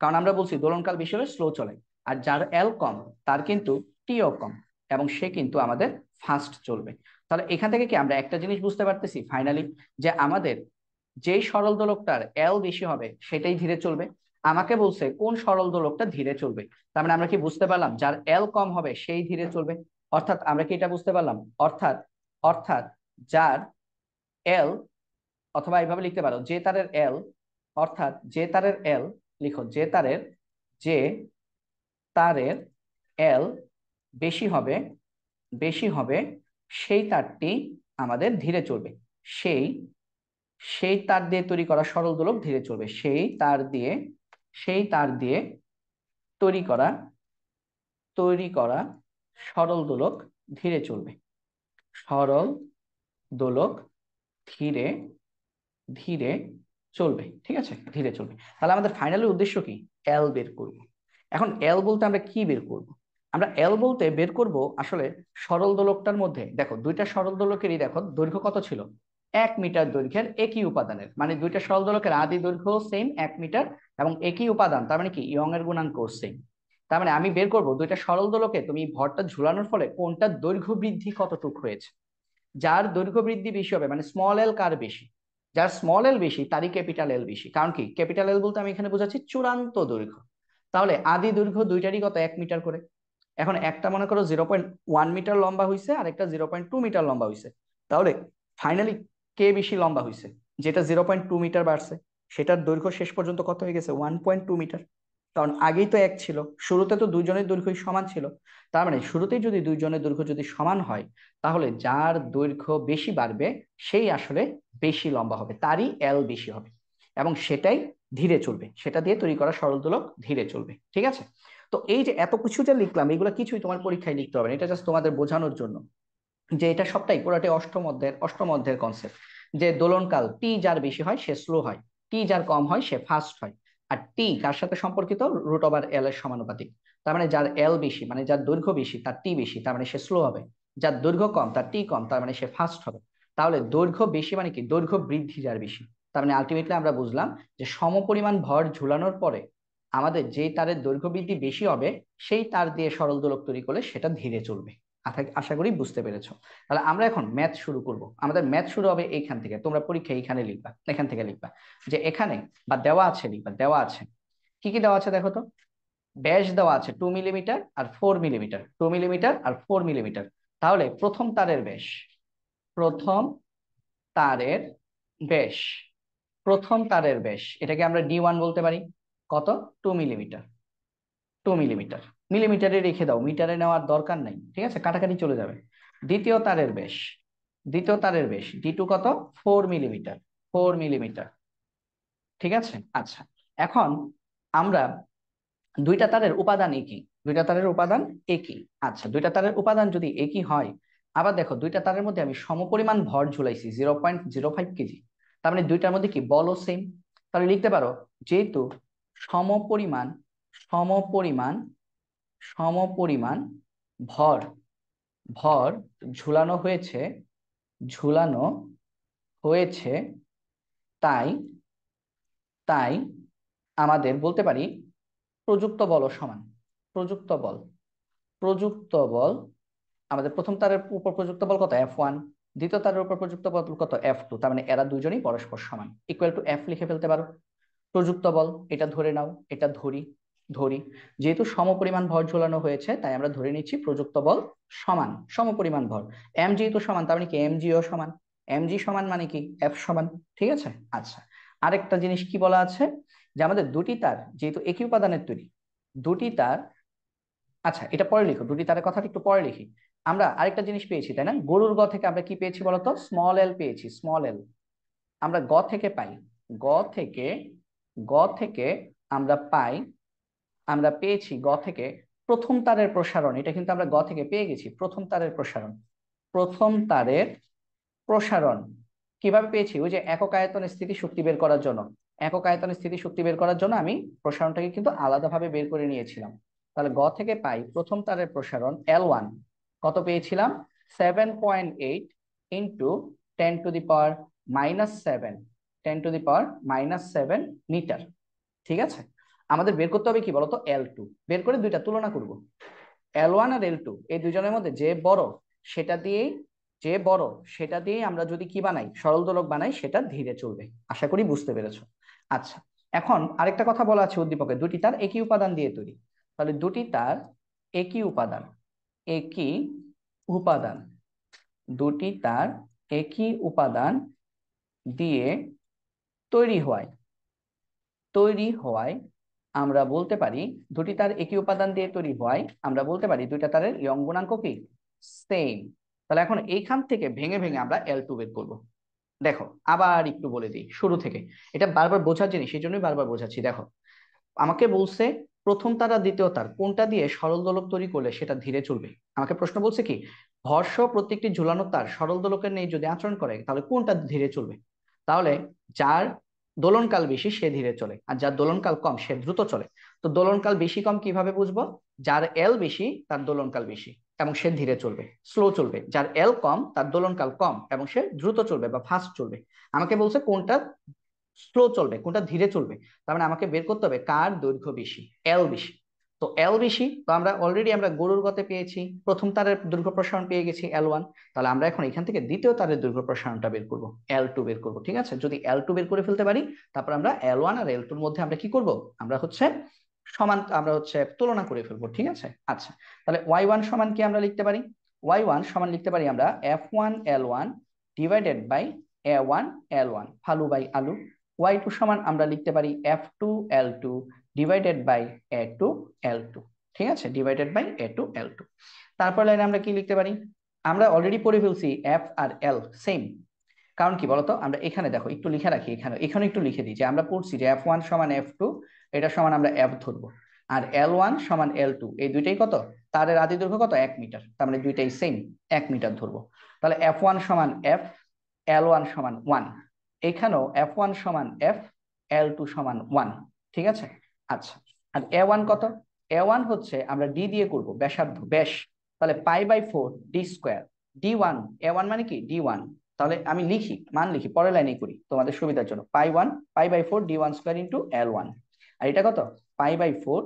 কারণ আমরা বলছি দোলনকাল বেশি হলে স্লো চলে। আর যার এল কম তার কিন্তু টিও কম, এবং সে কিন্তু আমাদের ফাস্ট চলবে। তাহলে এখান থেকে কি আমরা একটা জিনিস বুঝতে পারতেছি ফাইনালি, যে আমাদের যেই সরল দোলকটার এল বেশি হবে সেটাই ধীরে চলবে। আমাকে বলছে কোন সরল দোলকটা ধীরে চলবে, তার মানে আমরা কি বুঝতে পারলাম যার এল কম হবে সেই ধীরে চলবে। অর্থাৎ আমরা কি এটা বুঝতে পারলাম? অর্থাৎ অর্থাৎ যার এল, অথবা এইভাবে লিখতে পারো যে তারের এল, অর্থাৎ যে তারের এল, লিখো যে তারের এল বেশি হবে, বেশি হবে সেই তারটি আমাদের ধীরে চলবে। সেই সেই তার দিয়ে তৈরি করা সরল দোলক ধীরে চলবে। সেই তার দিয়ে তৈরি করা তৈরি করা সরল দোলক ধীরে চলবে। সরল দোলক ধীরে ধীরে চলবে, ঠিক আছে, ধীরে চলবে। তাহলে আমাদের ফাইনালি উদ্দেশ্য কি? এল বের করব। এখন এল বলতে আমরা কি বের করব? আমরা এল বলতে বের করব আসলে সরল দোলকটার মধ্যে দেখো দুইটা সরল দোলকেরই দেখো দৈর্ঘ্য কত ছিল? 1 মিটার দৈর্ঘ্যের একই উপাদানের, মানে দুইটা সরল দোলকের আদি দৈর্ঘ্য সেম 1 মিটার, এবং একই উপাদান, তার মানে কি ইয়ং এর গুণাঙ্ক সেম। তার মানে আমি বের করব দুইটা সরল দোলকে তুমি ভরটা ঝুলানোর ফলে কোনটার দৈর্ঘ্য বৃদ্ধি কতটুকু হয়েছে। যার দৈর্ঘ্য বৃদ্ধি বেশি হবে, মানে স্মল এল কার বেশি, যার স্মল এল বেশি তারই ক্যাপিটাল এল বেশি। কারণ কি ক্যাপিটাল এল বলতে আমি এখানে বোঝাচ্ছি চূড়ান্ত দৈর্ঘ্য। তাহলে আদি দৈর্ঘ্য দুইটারই কত? 1 মিটার করে। এখন একটা মনে করো 0.1 মিটার লম্বা হয়েছে, আর একটা 0.2 মিটার লম্বা হয়েছে। তাহলে ফাইনালি কে বেশি লম্বা হয়েছে? যেটা 0.2 মিটার বাড়ছে, সেটার দৈর্ঘ্য শেষ পর্যন্ত কত হয়ে গেছে? 1.2 মিটার। কারণ আগেই তো এক ছিল, শুরুতে তো দুইজনের দৈর্ঘ্যই সমান ছিল। তার মানে শুরুতেই যদি দুইজনের দৈর্ঘ্য যদি সমান হয়, তাহলে যার দৈর্ঘ্য বেশি বাড়বে সেই আসলে বেশি লম্বা হবে, তারই এল বেশি হবে, এবং সেটাই ধীরে চলবে। সেটা দিয়ে তৈরি করা সরল দোলক ধীরে চলবে, ঠিক আছে। তো এই যে এত কিছু যে লিখলাম, এগুলো কিছুই তোমার পরীক্ষায় লিখতে হবে না, এটা জাস্ট তোমাদের বোঝানোর জন্য যে এটা সবটাই পুরাটাই অষ্টম অধ্যায়ের কনসেপ্ট। যে দোলনকাল টি যার বেশি হয় সে স্লো হয়, টি যার কম হয় সে ফাস্ট হয়। আর টি কার সাথে সম্পর্কিত? √L এর সমানুপাতিক। তার মানে যার এল বেশি, মানে যার দৈর্ঘ্য বেশি তার টি বেশি, তার মানে সে স্লো হবে। যার দৈর্ঘ্য কম তার টি কম, তার মানে সে ফাস্ট হবে। তাহলে দৈর্ঘ্য বেশি মানে কি? দৈর্ঘ্য বৃদ্ধি যার বেশি। তার মানে আলটিমেটলি আমরা বুঝলাম যে সমপরিমাণ ভর ঝুলানোর পরে আমাদের যেই তারের দৈর্ঘ্য বৃদ্ধি বেশি হবে সেই তার দিয়ে সরল দোলক তৈরি করলে সেটা ধীরে চলবে। আশা করি বুঝতে পেরেছো। তাহলে আমরা এখন ম্যাথ শুরু করব। আমাদের ম্যাথ শুরু হবে এইখান থেকে, তোমরা পরীক্ষা এইখানে লিখবা, এখান থেকে লিখবা যে এখানে, বা দেওয়া আছে লিখবা, দেওয়া আছে। কি কি দেওয়া আছে দেখো তো। ব্যাস দেওয়া আছে 2 মিলিমিটার আর 4 মিলিমিটার, 2 মিলিমিটার আর 4 মিলিমিটার। তাহলে প্রথম তারের ব্যাস, প্রথম তারের ব্যাস, প্রথম তারের ব্যাস এটাকে আমরা D1 বলতে পারি। কত? 2 মিলিমিটার। 2 মিলিমিটার, মিলিমিটারে রেখে দাও, মিটারে নেওয়ার দরকার নাই, ঠিক আছে, কাটাকাটি চলে যাবে। দ্বিতীয় তারের ব্যাস, দ্বিতীয় তারের ব্যাস D2 কত? 4 মিলিমিটার, 4 মিলিমিটার, ঠিক আছে। আচ্ছা, এখন আমরা দুইটা তারের উপাদান একই, দুইটা তারের উপাদান একই। আচ্ছা, দুইটা তারের উপাদান যদি একই হয়, আবার দেখো দুইটা তারের মধ্যে আমি সমপরিমাণ ভর ঝুলাইছি 0.05 কেজি, তার মানে দুইটার মধ্যে কি বলও সেম। তাহলে লিখতে পারো যেহেতু সমপরিমাণ সমপরিমাণ সমপরিমাণ ভর ভর ঝুলানো হয়েছে, ঝুলানো হয়েছে, তাই তাই আমাদের বলতে পারি প্রযুক্ত বল সমান। প্রযুক্ত বল, প্রযুক্ত বল, আমাদের প্রথম তারের উপর প্রযুক্ত বল কত? F1। দ্বিতীয় তারের উপর প্রযুক্ত বল কত? F2। তার মানে এরা দুজনই পরস্পর সমান, ইকুয়াল টু F লিখে ফেলতে পারো। প্রযুক্ত বল এটা ধরে নাও, এটা ধরি। যেহেতু সমপরিমাণ ভর ঝোলানো হয়েছে তাই আমরা ধরে নিচ্ছি প্রযুক্ত বল সমান, সমপরিমাণ ভর। এম যেহেতু সমান তার মানে কি এমজিও সমান, এমজি সমান মানে কি এফ সমান, ঠিক আছে। আচ্ছা, আরেকটা জিনিস কি বলা আছে, যে আমাদের দুটি তার যেহেতু একই উপাদানের তৈরি, দুটি তার, আচ্ছা এটা পরে লিখো, দুটি তারের কথাটা একটু পরে লিখি। আমরা আরেকটা জিনিস পেয়েছি তাই না, গরুর গ থেকে আমরা কি পেয়েছি বলতো, স্মল এল পেয়েছি, স্মল এল। আমরা গ থেকে পাই, গ থেকে, গ থেকে আমরা পাই, আমরা পেয়েছি গ থেকে প্রথম তারের প্রসারণ, এটা কিন্তু আমরা গ থেকে পেয়ে গেছি, প্রথম তারের প্রসারণ, প্রথম তারের প্রসারণ। কিভাবে পেয়েছি, ওই যে একক আয়তন স্থিতি শক্তি বের করার জন্য, একক আয়তন স্থিতি শক্তি বের করার জন্য আমি প্রসারণটাকে কিন্তু আলাদাভাবে বের করে নিয়েছিলাম। তাহলে গ থেকে পাই প্রথম তারের প্রসারণ L1 কত পেয়েছিলাম, 7.8 ইন্টু 10⁻⁻7, 10⁻⁻7 মিটার। ঠিক আছে, আমাদের বের করতে হবে কি বলতো, L2। বের করে দুইটা তুলনা করব, L1 আর L2 এই দুজনের মধ্যে যে বড় সেটা দিয়েই, যে বড় সেটা দিয়েই আমরা যদি কি বানাই, সরল দোলক বানাই, সেটা ধীরে চলবে। আশা করি বুঝতে পেরেছো। আচ্ছা, এখন আরেকটা কথা বলা আছে উদ্দীপকে, দুটি তার একই উপাদান দিয়ে তৈরি। তাহলে দুটি তার একই উপাদান, একই উপাদান, দুটি তার একই উপাদান দিয়ে তৈরি হয়, তৈরি হয় আমরা বলতে পারি, দুটি তার একই উপাদান দিয়ে তৈরি হয় আমরা বলতে পারি দুইটা তারের ইয়ং গুণাঙ্ক কি, সেম। তাহলে এখন এইখান থেকে ভেঙে ভেঙে আমরা L2 বের করব। দেখো আবার একটু বলে দিই শুরু থেকে, এটা বারবার বোঝার জিনিস, এই জন্যই বারবার বোঝাচ্ছি। দেখো আমাকে বলছে প্রথম তার আর দ্বিতীয় তার কোনটা দিয়ে সরল দোলক তৈরি করলে সেটা ধীরে চলবে। আমাকে প্রশ্ন বলছে কি, ভরসহ প্রত্যেকটি ঝুলানো তার সরল দোলকের নেই যদি আচরণ করে তাহলে কোনটা ধীরে চলবে। তাহলে যার দোলনকাল বেশি সে ধীরে চলে, আর যার দোলনকাল কম সে দ্রুত চলে। তো দোলনকাল বেশি কম কিভাবে বুঝবো, যার এল বেশি তার দোলনকাল বেশি এবং সে ধীরে চলবে, স্লো চলবে। যার এল কম তার দোলনকাল কম এবং সে দ্রুত চলবে বা ফাস্ট চলবে। আমাকে বলছে কোনটা স্লো চলবে, কোনটা ধীরে চলবে, তার মানে আমাকে বের করতে হবে কার দৈর্ঘ্য বেশি, এল বেশি। তো এল বেশি, তো আমরা অলরেডি আমরা গরুর গতে পেয়েছি, প্রথম তারের দৈর্ঘ্য প্রসারণ পেয়ে গেছি L1। তাহলে আমরা এখন এখান থেকে দ্বিতীয় তারের দৈর্ঘ্য প্রসারণটা বের করব, L2 বের করব। ঠিক আছে, যদি L2 বের করে ফেলতে পারি, তারপর আমরা L1 আর L2 এর মধ্যে আমরা কি করব, আমরা হচ্ছে সমান, আমরা হচ্ছে তুলনা করে ফেলবো। ঠিক আছে, আচ্ছা তাহলে Y1 সমান কি আমরা লিখতে পারি, Y1 সমান লিখতে পারি আমরা F1L1 divided by A1L1, Falu by আলু। Y2 সমান আমরা লিখতে পারি F2L2 ডিভাইডেড বাই A2L2। ঠিক আছে, ডিভাইডেড বাই A2L2। তারপর লাইনে আমরা কি লিখতে পারি, আমরা অলরেডি পড়ে ফেলছি F আর L সেম। কারণ কি বলতো, আমরা এখানে দেখো একটু লিখে রাখি, এখানে এখানে একটু লিখে দিই যে আমরা পড়ছি যে F1 সমান F2, এটা সমান আমরা F ধরবো, আর L1 সমান L2, এই দুইটাই কত, তারের আদি দৈর্ঘ্য কত, 1 মিটার, তার মানে দুইটাই সেম, 1 মিটার ধরবো। তাহলে F1 সমান F, L1 সমান 1, এখানেও F1 সমান F, L2 সমান 1। ঠিক আছে, আচ্ছা আর A1 কত, A1 হচ্ছে আমরা ডি দিয়ে করব, ব্যাসার্ধ, ব্যাস। তাহলে π/4 d², D1, A1 মানে কি D1। তাহলে আমি লিখি, মান লিখি, পরের লাইনে করি তোমাদের সুবিধার জন্য, π/4 d1² ইন্টু L1, আর এটা কত, π/4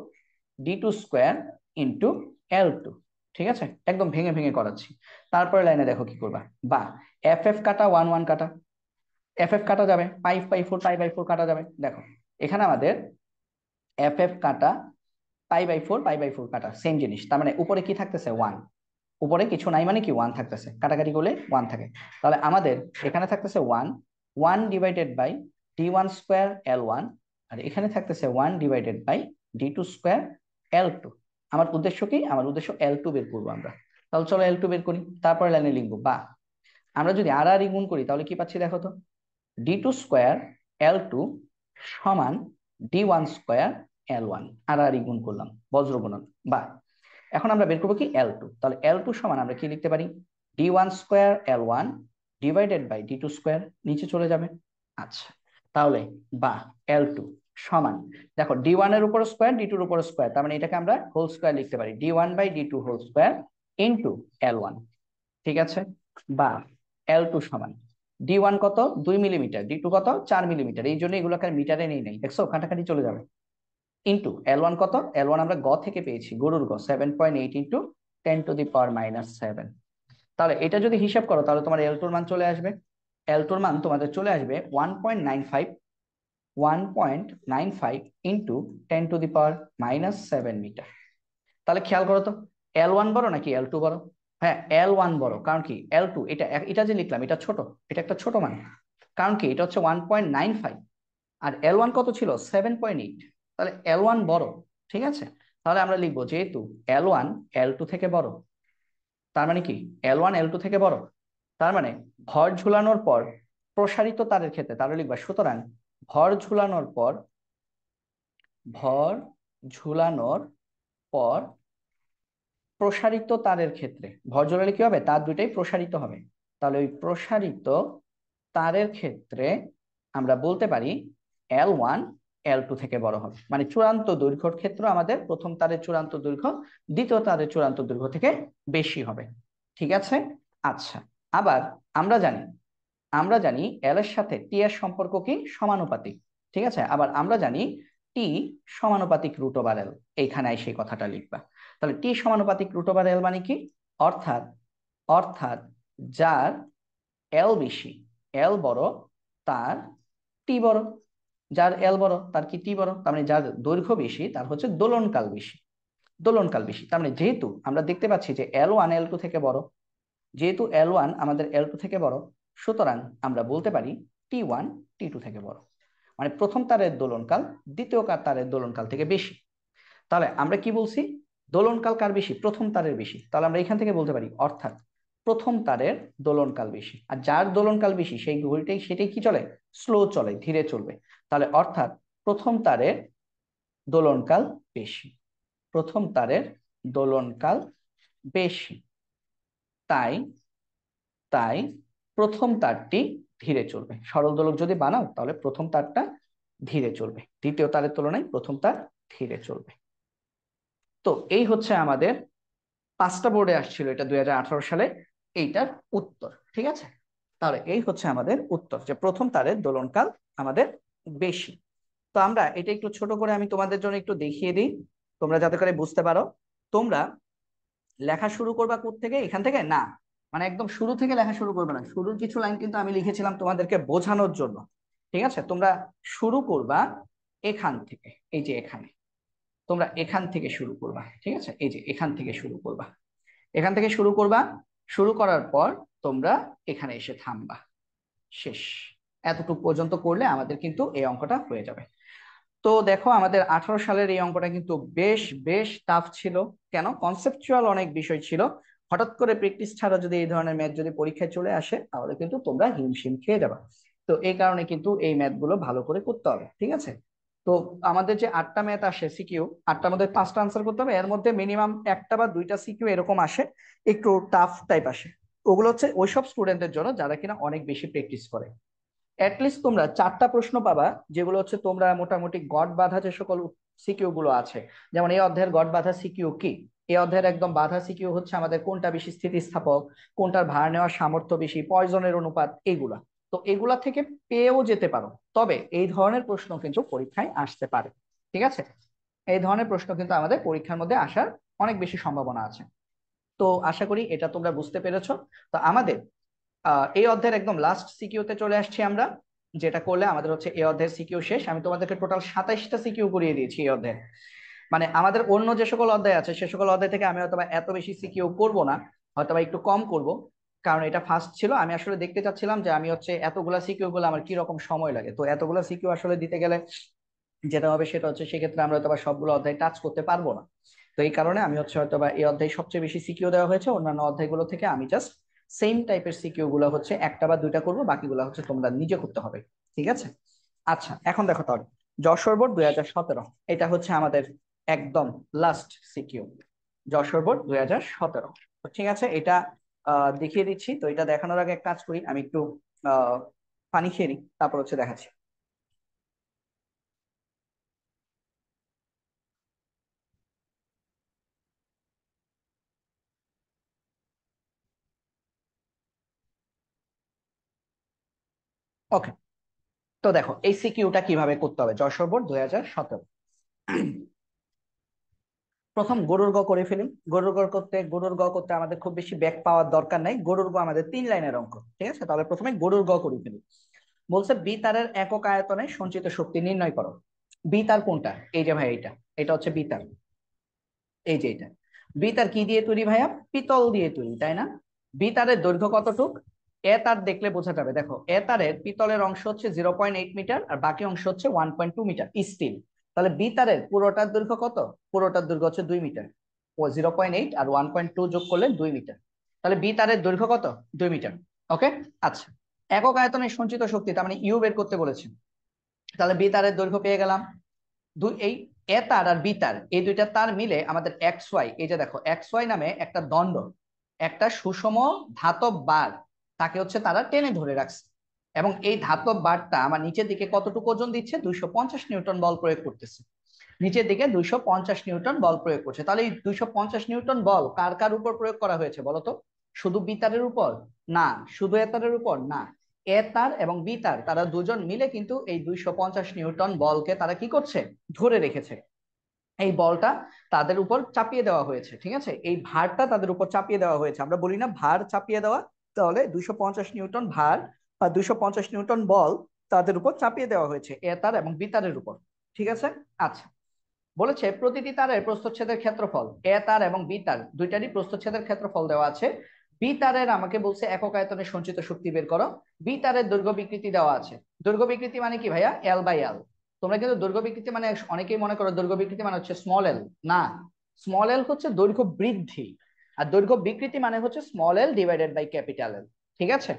d2² ইন্টু L2। ঠিক আছে, একদম ভেঙে ভেঙে করাচ্ছি। তারপরে লাইনে দেখো কি করবা, বা এফ কাটা 1 1 কাটা, এফ কাটা যাবে, π/4 কাটা যাবে। দেখো এখানে আমাদের এফ কাটা π/4 কাটা সেম জিনিস, তার মানে উপরে কি থাকতেছে 1, উপরে কিছু নাই মানে কি 1 থাকতেছে, কাটাকাটি করলে 1 থাকে। তাহলে আমাদের এখানে থাকতেছে 1, 1 ডিভাইডেড বাই d1² L1, আর এখানে থাকতেছে 1 ডিভাইডেড বাই d2² L2। আমার উদ্দেশ্য কি, আমার উদ্দেশ্য L2 বের করবো আমরা। তাহলে চলো L2 বের করি, তারপরে লাইনে লিখবো, বা আমরা যদি আর আর গুণ করি তাহলে কি পাচ্ছি দেখো তো, d2² L2 সমান d1² L1, আর আর গুণ করলাম, বজ্র গুণন। বা এখন আমরা বের করবো কি L2, তাহলে L2 সমান আমরা কি লিখতে পারি, d1² L1 divided by d2², নিচে চলে যাবে। আচ্ছা তাহলে বা L2 সমান, দেখো d1 এর উপর স্কোয়ার, d2 এর উপর স্কোয়ার, তার মানে এটাকে আমরা হোল স্কোয়ার লিখতে পারি, d1/d2 whole square into L1। ঠিক আছে, বা L2 সমান d1 কত 2 মিলিমিটার, d2 কত 4 মিলিমিটার, এই জন্য এগুলোকে মিটারে নেই নাই, দেখছো কাটাকাটি চলে যাবে, ইন্টু L1 কত, L1 আমরা গ থেকে পেয়েছি, গরুর গ 7.8 ইন্টু 10⁻⁻7। তাহলে এটা যদি হিসাব করো তাহলে তোমার L2 এর মান চলে আসবে, L2 এর মান তোমাদের চলে আসবে 1.95, 1.95 ইন্টু 10⁻⁻7 মিটার। তাহলে খেয়াল করো তো, L1 বড় নাকি L2 বড়, হ্যাঁ L1 বড়, কারণ কি L2 এটা, এটা যে লিখলাম এটা ছোট, এটা একটা ছোট মান, কারণ কি এটা হচ্ছে 1.95, আর L1 কত ছিল 7.8, তাহলে L1 বড়। ঠিক আছে, তাহলে আমরা লিখবো যেহেতু L1 L2 থেকে বড়, তার মানে কি L1 L2 থেকে বড়, তার মানে ভর ঝুলানোর পর প্রসারিত তারের ক্ষেত্রে, তাহলে লিখবা সুতরাং ভর ঝুলানোর পর, ভর ঝুলানোর পর প্রসারিত তারের ক্ষেত্রে, ভর ঝুলালে কি হবে, তার দুইটাই প্রসারিত হবে, তাহলে ওই প্রসারিত তারের ক্ষেত্রে আমরা বলতে পারি L1 L2 থেকে বড় হবে। মানে চূড়ান্ত দৈর্ঘ্যের ক্ষেত্রে আমাদের প্রথম তারের চূড়ান্ত দৈর্ঘ্য দ্বিতীয় তারের চূড়ান্ত দৈর্ঘ্য থেকে বেশি হবে। ঠিক আছে। আচ্ছা, আবার আমরা জানি, আমরা জানি এল এর সাথে টি এর সম্পর্ক কি সমানুপাতিক। ঠিক আছে, আবার আমরা জানি টি সমানুপাতিক রুট ওভার এল, এইখানে সেই কথাটা লিখবা। তাহলে টি সমানুপাতিক রুট ওভার এল মানে কি, অর্থাৎ অর্থাৎ যার এল বেশি, এল বড়, তার টি বড়, যার এল বড় তার কি টি বড়, তার মানে যার দৈর্ঘ্য বেশি তার হচ্ছে দোলনকাল বেশি, দোলনকাল বেশি। তার মানে যেহেতু আমরা দেখতে পাচ্ছি যে L1 L2 থেকে বড়, যেহেতু L1 আমাদের L2 থেকে বড়, সুতরাং আমরা বলতে পারি T1 T2 থেকে বড়। মানে প্রথম তারের দোলনকাল দ্বিতীয় তারের দোলনকাল থেকে বেশি। তাহলে আমরা কি বলছি, দোলনকাল কার বেশি, প্রথম তারের বেশি, তাহলে আমরা এখান থেকে বলতে পারি অর্থাৎ প্রথম তারের দোলনকাল বেশি, আর যার দোলনকাল বেশি সেই ঘড়িটাই সেটাই কি চলে, স্লো চলে, ধীরে চলবে। তাহলে অর্থাৎ প্রথম তারের দোলনকাল বেশি, প্রথম তারের দোলনকাল বেশি, তাই তাই প্রথম তারটি ধীরে চলবে। সরল দোলক যদি বানাও তাহলে প্রথম তারটা ধীরে চলবে, দ্বিতীয় তারের তুলনায় প্রথম তার ধীরে চলবে। তো এই হচ্ছে আমাদের 5টা বোর্ডে আসছিল এটা 2018 সালে, এইটার উত্তর। ঠিক আছে, তাহলে এই হচ্ছে আমাদের উত্তর যে প্রথম তারের দোলনকাল আমাদের বেশি। তো আমরা এটা একটু ছোট করে আমি তোমাদের জন্য একটু দেখিয়ে দিই, তোমরা যাতে করে বুঝতে পারো। তোমরা লেখা শুরু করবা থেকে, এখান থেকে না, মানে একদম শুরু থেকে লেখা শুরু করবে না, শুরুর কিছু লাইন কিন্তু আমি লিখেছিলাম তোমাদেরকে বোঝানোর জন্য। ঠিক আছে, তোমরা শুরু করবা এখান থেকে, এই যে এখানে, তোমরা এখান থেকে শুরু করবা। ঠিক আছে, এই যে এখান থেকে শুরু করবা, এখান থেকে শুরু করবা, শুরু করার পর তোমরা এখানে এসে থামবা, শেষ। এতটুকু পর্যন্ত করলে আমাদের কিন্তু এই অঙ্কটা হয়ে যাবে। তো দেখো আমাদের 18 সালের এই অঙ্কটা কিন্তু বেশ বেশ টাফ ছিল। কেন, কনসেপচুয়াল অনেক বিষয় ছিল। হঠাৎ করে প্র্যাকটিস ছাড়া যদি এই ধরনের ম্যাথ যদি পরীক্ষায় চলে আসে তাহলে কিন্তু তোমরা হিমশিম খেয়ে যাবে। তো এই কারণে কিন্তু এই ম্যাথ গুলো ভালো করে করতে হবে। ঠিক আছে, তো আমাদের যে 8টা ম্যাথ আসে সিকিউ, 8টার মধ্যে 5টা আনসার করতে হবে, এর মধ্যে মিনিমাম 1টা বা 2টা সিকিউ এরকম আসে, একটু টাফ টাইপ আসে। ওগুলো হচ্ছে ওইসব স্টুডেন্টদের জন্য যারা কিনা অনেক বেশি প্র্যাকটিস করে। অ্যাটলিস্ট তোমরা 4টা প্রশ্ন পাবা যেগুলো হচ্ছে তোমরা মোটামুটি গড় বাঁধা যে সকল সিকিউ গুলো আছে, যেমন এই অধ্যায়ের গড় বাঁধা সিকিউ কি, এই অধ্যায়ের একদম বাঁধা সিকিউ হচ্ছে আমাদের কোনটা বেশি স্থিতিস্থাপক, কোনটার ভার নেওয়ার সামর্থ্য বেশি, পয়জনের অনুপাত, এইগুলা। তো এগুলা থেকে পেয়েও যেতে পারো, তবে এই ধরনের প্রশ্ন কিন্তু পরীক্ষায় আসতে পারে। ঠিক আছে, এই ধরনের প্রশ্ন কিন্তু আমাদের পরীক্ষার মধ্যে আসার অনেক বেশি সম্ভাবনা আছে। তো আশা করি এটা তোমরা বুঝতে পেরেছো। তো আমাদের এই অধ্যায়ের একদম লাস্ট সিকিউতে চলে আসছি আমরা, যেটা করলে আমাদের হচ্ছে এই অধ্যায়ের সিকিউ শেষ। আমি তোমাদেরকে টোটাল 27টা সিকিউ করিয়ে দিয়েছি এই অধ্যায়ে। মানে আমাদের অন্য যে সকল অধ্যায় আছে সে সকল অধ্যায় থেকে আমি হয়তো এত বেশি সিকিউ করব না, হয়তো একটু কম করব, কারণ এটা ফার্স্ট ছিল। আমি আসলে দেখতে চাচ্ছিলাম যে আমি হচ্ছে এতগুলা সিকিউ গুলো আমার কি রকম সময় লাগে। তো এতগুলা সিকিউ আসলে দিতে গেলে যেটা হবে সেটা হচ্ছে সেক্ষেত্রে আমরা হয়তো সবগুলো অধ্যায় টাচ করতে পারবো না। তো এই কারণে আমি হচ্ছে হয়তো এই অধ্যায় সবচেয়ে বেশি সিকিউ দেওয়া হয়েছে, অন্যান্য অধ্যায়গুলো থেকে আমি জাস্ট সেম টাইপের সিকিউ গুলো হচ্ছে 1টা বা 2টা করবো, বাকিগুলো হচ্ছে তোমরা নিজে করতে হবে। ঠিক আছে, আচ্ছা এখন দেখো তাহলে যশোর বোর্ড 2017, এটা হচ্ছে আমাদের একদম লাস্ট সিকিউ, যশোর বোর্ড 2017। ঠিক আছে, এটা দেখিয়ে দিচ্ছি। তো এটা দেখানোর আগে এক কাজ করি, আমি একটু পানি খেয়ে নিই, তারপর হচ্ছে দেখাচ্ছি। ওকে, তো দেখো এই সিকিউটা কিভাবে করতে হবে, যশোর বোর্ড 2017। প্রথম গরুর গ করে ফেলি। গরুর গ করতে আমাদের খুব বেশি ব্যাক পাওয়ার দরকার নাই, গরুর গ আমাদের 3 লাইনের অঙ্ক। ঠিক আছে, তাহলে প্রথমে গরুর গ করে ফেলি। বলছে বি তারের একক আয়তনে সঞ্চিত শক্তি নির্ণয় করো। বি তার কোনটা, এই যে ভাই এটা, এটা হচ্ছে বি তার, এই যে এটা। বি তার কি দিয়ে তৈরি ভাইয়া, পিতল দিয়ে তৈরি, তাই না? বি তারের দৈর্ঘ্য কতটুক, এ তার দেখলে বোঝা যাবে। দেখো এ তারের পিতলের অংশ হচ্ছে 0.8 মিটার আর বাকি অংশ হচ্ছে 1.2 মিটার স্টিল। তাহলে বি তারের পুরোটার দৈর্ঘ্য কত? পুরোটার দৈর্ঘ্য হচ্ছে 2 মিটার। ও 0.8 আর 1.2 যোগ করলে 2 মিটার। তাহলে বি তারের দৈর্ঘ্য কত? 2 মিটার। ওকে। আচ্ছা, একক আয়তনের সঞ্চিত শক্তি তার মানে ইউ বের করতে বলেছে। তাহলে বি তারের দৈর্ঘ্য পেয়ে গেলাম। এই এ তার আর বি তার এই দুইটা তার মিলে আমাদের এক্স ওয়াই, এই যে দেখো এক্স ওয়াই নামে একটা দণ্ড, একটা সুষম ধাতব বার, তাকে হচ্ছে তারা টেনে ধরে রাখছে। এবং এই ধাতব বারটা আমার নিচের দিকে কতটুকু ওজন দিচ্ছে? 250 নিউটন বল প্রয়োগ করতেছে। নিচের দিকে 250 নিউটন বল প্রয়োগ করছে। তাহলে এই 250 নিউটন বল কার কার উপর প্রয়োগ করা হয়েছে বলতো? শুধু বি তারের উপর না, শুধু এ তারের উপর না, এ তার এবং বি তার তারা দুজন মিলে কিন্তু এই 250 নিউটন বলকে তারা কি করছে? ধরে রেখেছে। এই বলটা তাদের উপর চাপিয়ে দেওয়া হয়েছে, ঠিক আছে? এই ভারটা তাদের উপর চাপিয়ে দেওয়া হয়েছে। আমরা বলি না ভার চাপিয়ে দেওয়া? তাহলে 250 নিউটন ভার বা 250 নিউটন বল তাদের উপর চাপিয়ে দেওয়া হয়েছে এ তার এবং বি তারের উপর। ঠিক আছে। আচ্ছা, বলেছে প্রতিটি তারের প্রস্থচ্ছেদের ক্ষেত্রফল, এ তার এবং বি তার দুইটারই প্রস্থচ্ছেদের ক্ষেত্রফল দেওয়া আছে। বি তারের আমাকে বলছে একক আয়তনে সঞ্চিত শক্তি বের করো। বি তারের দৈর্ঘ্য বিকৃতি দেওয়া আছে। দৈর্ঘ্য বিকৃতি মানে কি ভাইয়া? L by L. তোমরা কিন্তু দৈর্ঘ্য বিকৃতি মানে অনেকেই মনে করো দৈর্ঘ্য বিকৃতি মানে হচ্ছে স্মল এল। না, স্মল এল হচ্ছে দৈর্ঘ্য বৃদ্ধি, আর দৈর্ঘ্য বিকৃতি মানে হচ্ছে small L divided by capital L. ঠিক আছে।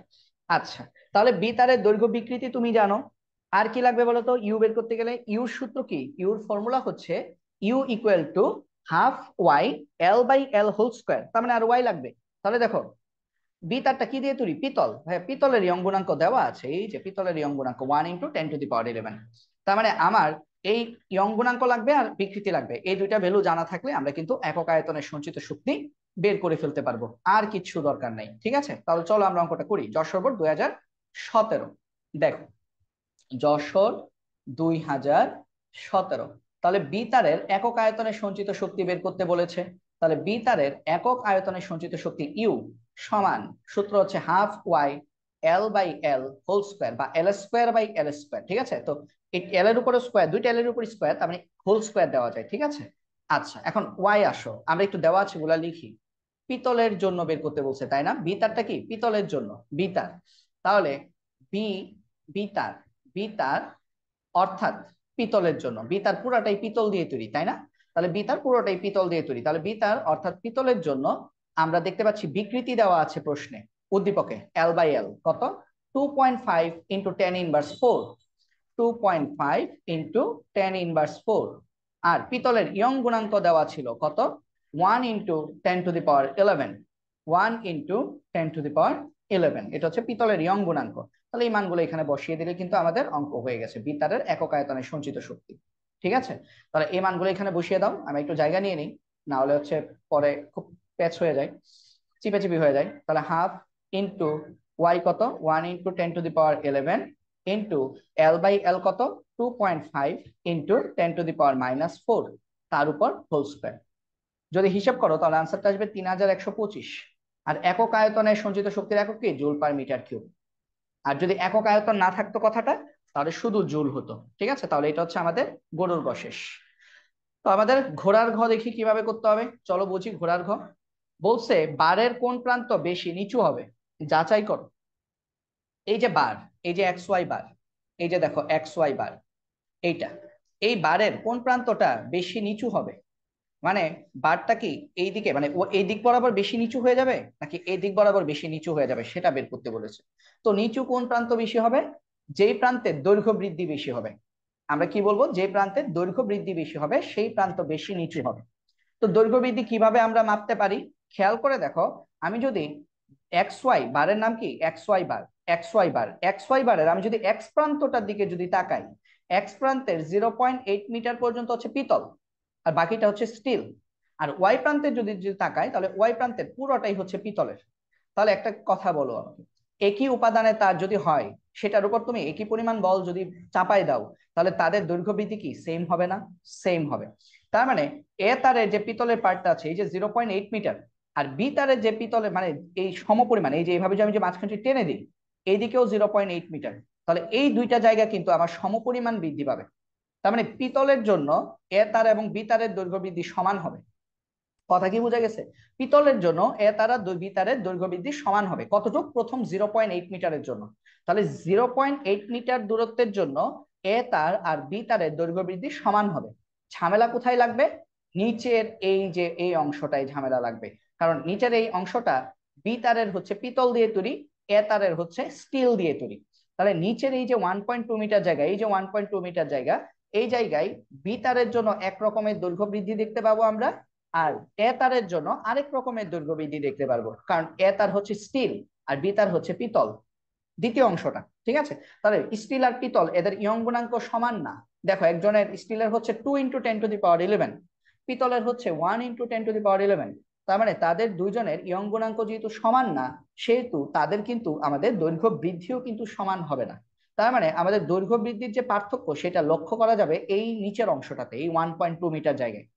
আচ্ছা, তাহলে বি তারের দৈর্ঘ্য বিকৃতি তুমি জানো। আর কি লাগবে বলো তো? ইউ বের করতে গেলে ইউর সূত্র কি? ইউর ফর্মুলা হচ্ছে U equal to half Y L by L whole square. তার মানে আর ওয়াই লাগবে। তাহলে দেখো বি তারটা কি দিয়ে তৈরি? পিতল। ভাই পিতলের ইয়ং গুণাঙ্ক দেওয়া আছে, এই যে পিতলের ইয়ং গুণাঙ্ক 1 × 10⁻11। তার মানে আমার এই ইয়ং গুণাঙ্ক লাগবে আর বিকৃতি লাগবে। এই দুইটা ভ্যালু জানা থাকলে আমরা কিন্তু একক আয়তনের সঞ্চিত শক্তি বের করে ফেলতে পারবো, আর কিছু দরকার নাই। ঠিক আছে, তাহলে চলো আমরা অঙ্কটা করি। যশোর বোর্ড 2017। দেখো যশোর 2017। তাহলে বি তারের একক আয়তনের সঞ্চিত শক্তি বের করতে বলেছে। তাহলে বি তারের একক আয়তনের সঞ্চিত শক্তি ইউ সমান, সূত্র হচ্ছে half Y L by L whole square বা L square by L square. ঠিক আছে, তো এল এর উপরে স্কোয়ার, দুইটা এল এর উপর স্কোয়ার, তার মানে হোল স্কোয়ার দেওয়া যায়। ঠিক আছে। আচ্ছা, এখন ওয়াই আসো, আমরা একটু দেওয়া আছে গুলা লিখি। পিতলের জন্য বের করতে বলছে, তাই না? বি তারটা কি? পিতলের জন্য বি তার। তাহলে বি বি তার বি তার অর্থাৎ পিতলের জন্য, বি তার পুরাটাই পিতল দিয়ে তৈরি, তাই না? তাহলে বি তার পুরোটাই পিতল দিয়ে তৈরি। তাহলে বি তার অর্থাৎ পিতলের জন্য আমরা দেখতে পাচ্ছি বিকৃতি দেওয়া আছে প্রশ্নে উদ্দীপকে এল বাই এল কত? 2.5 ইন্টু 10⁻⁴। 2.5 ইন্টু 10⁻⁴। আর পিতলের ইয়ং গুণাঙ্ক দেওয়া ছিল কত? 1 × 10⁻11। 1 × 10⁻11, এটা হচ্ছে পিতলের ইয়ং গুণাঙ্ক। তাহলে এই মানগুলো এখানে বসিয়ে দিলে কিন্তু আমাদের অঙ্ক হয়ে গেছে বিতারের একক আয়তনের সঞ্চিত শক্তি। ঠিক আছে, তাহলে এই মানগুলো এখানে বসিয়ে দাও। আমি একটু জায়গা নিয়ে নিই, না হলে হচ্ছে পরে খুব প্যাচ হয়ে যায়, চিপাচিপি হয়ে যায়। তাহলে হাফ ইন্টু ওয়াই কত? 1 × 10⁻11 ইন্টু এল বাই এল কত? 2.5 ইন্টু 10⁻⁻⁴, তার উপর হোল স্কোয়ার। যদি হিসাব করো তাহলে আনসারটা আসবে 3125। আর একক আয়তনের সঞ্চিত শক্তির একক কি? Joule per metre cube. আর যদি একক আয়তন না থাকতো কথাটা, তাহলে শুধু জুল হতো। ঠিক আছে, তাহলে এটা হচ্ছে আমাদের গরুর গ শেষ। তো আমাদের ঘোড়ার ঘ দেখি কিভাবে করতে হবে। চলো বুঝি ঘোড়ার ঘ। বলছে বারের কোন প্রান্ত বেশি নিচু হবে যাচাই করো। এই যে বার, এই যে এক্স ওয়াই বার, এই যে দেখো এক্স ওয়াই বার, এইটা, এই বারের কোন প্রান্তটা বেশি নিচু হবে? মানে বারটা কি এই দিকে, মানে ও এই দিক বরাবর বেশি নিচু হয়ে যাবে নাকি এই দিক বরাবর বেশি নিচু হয়ে যাবে, সেটা বের করতে বলেছে। তো নিচু কোন প্রান্ত বেশি হবে? যেই প্রান্তের দৈর্ঘ্য বৃদ্ধি বেশি হবে। আমরা কি বলবো? যে প্রান্তের দৈর্ঘ্য বৃদ্ধি বেশি হবে সেই প্রান্ত বেশি নিচু হবে। তো দৈর্ঘ্য বৃদ্ধি কিভাবে আমরা মাপতে পারি? খেয়াল করে দেখো, আমি যদি এক্স ওয়াই বারের নাম কি? X y bar. X y bar, x Y বারের আমি যদি এক্স প্রান্তটার দিকে যদি তাকাই, এক্স প্রান্তের 0.8 মিটার পর্যন্ত হচ্ছে পিতল আর বাকিটা হচ্ছে স্টিল। আর ওয়াই প্রান্তে যদি তাকাই তাহলে ওয়াই প্রান্তের পুরোটাই হচ্ছে পিতলের। তাহলে একটা কথা বলো আমাকে, একই উপাদানে তার যদি হয়, সেটার উপর তুমি একই পরিমাণ বল যদি চাপাই দাও, তাহলে তাদের দৈর্ঘ্য বৃদ্ধি কি সেম হবে না? সেম হবে। তার মানে এ তারের যে পিতলের পার্টটা আছে এই যে 0.8 মিটার, আর বি তারের যে পিতলের মানে এই সমপরিমাণ, এই যে এইভাবে যে আমি যে মাঝখানটি টেনে দিই, এইদিকেও 0.8 মিটার, তাহলে এই দুইটা জায়গা কিন্তু আমার সমপরিমাণ বৃদ্ধি পাবে। তার মানে পিতলের জন্য এ তার এবং বি তারের দৈর্ঘ্য বৃদ্ধি সমান হবে। কথা কি বোঝা গেছে? পিতলের জন্য এ তারা বি তারের দৈর্ঘ্য বৃদ্ধি সমান হবে কতটুকু? প্রথম 0.8 মিটারের জন্য। তাহলে 0.8 মিটার দূরত্বের জন্য এ তার আর বি তারের দৈর্ঘ্য বৃদ্ধি সমান হবে। ঝামেলা কোথায় লাগবে? নিচের এই যে এই অংশটাই ঝামেলা লাগবে, কারণ নিচের এই অংশটা বি তারের হচ্ছে পিতল দিয়ে তৈরি, এ তারের হচ্ছে স্টিল দিয়ে তৈরি। তাহলে নিচের এই যে 1.2 মিটার জায়গা, এই যে 1.2 মিটার জায়গা, এই জায়গায় বি তারের জন্য এক রকমের দৈর্ঘ্য বৃদ্ধি দেখতে পাবো আমরা, আর এ তারের জন্য আরেক রকমের দৈর্ঘ্য বৃদ্ধি দেখতে পারবো, কারণ এ তার হচ্ছে স্টিল আর বি তার হচ্ছে পিতল, দ্বিতীয় অংশটা। ঠিক আছে? তাহলে স্টিল আর পিতল এদের ইয়ং গুণাঙ্ক সমান না। দেখো একজনের স্টিলের হচ্ছে 2 × 10⁻11, পিতলের হচ্ছে 1 × 10⁻11। তার মানে তাদের দুইজনের ইয়ং গুণাঙ্ক যেহেতু সমান না, সেহেতু তাদের কিন্তু আমাদের দৈর্ঘ্য বৃদ্ধিও কিন্তু সমান হবে না। তার মানে আমাদের দৈর্ঘ্য বৃদ্ধির যে পার্থক্য সেটা লক্ষ্য করা যাবে এই নিচের অংশটাতে, এই 1.2 মিটার জায়গায়।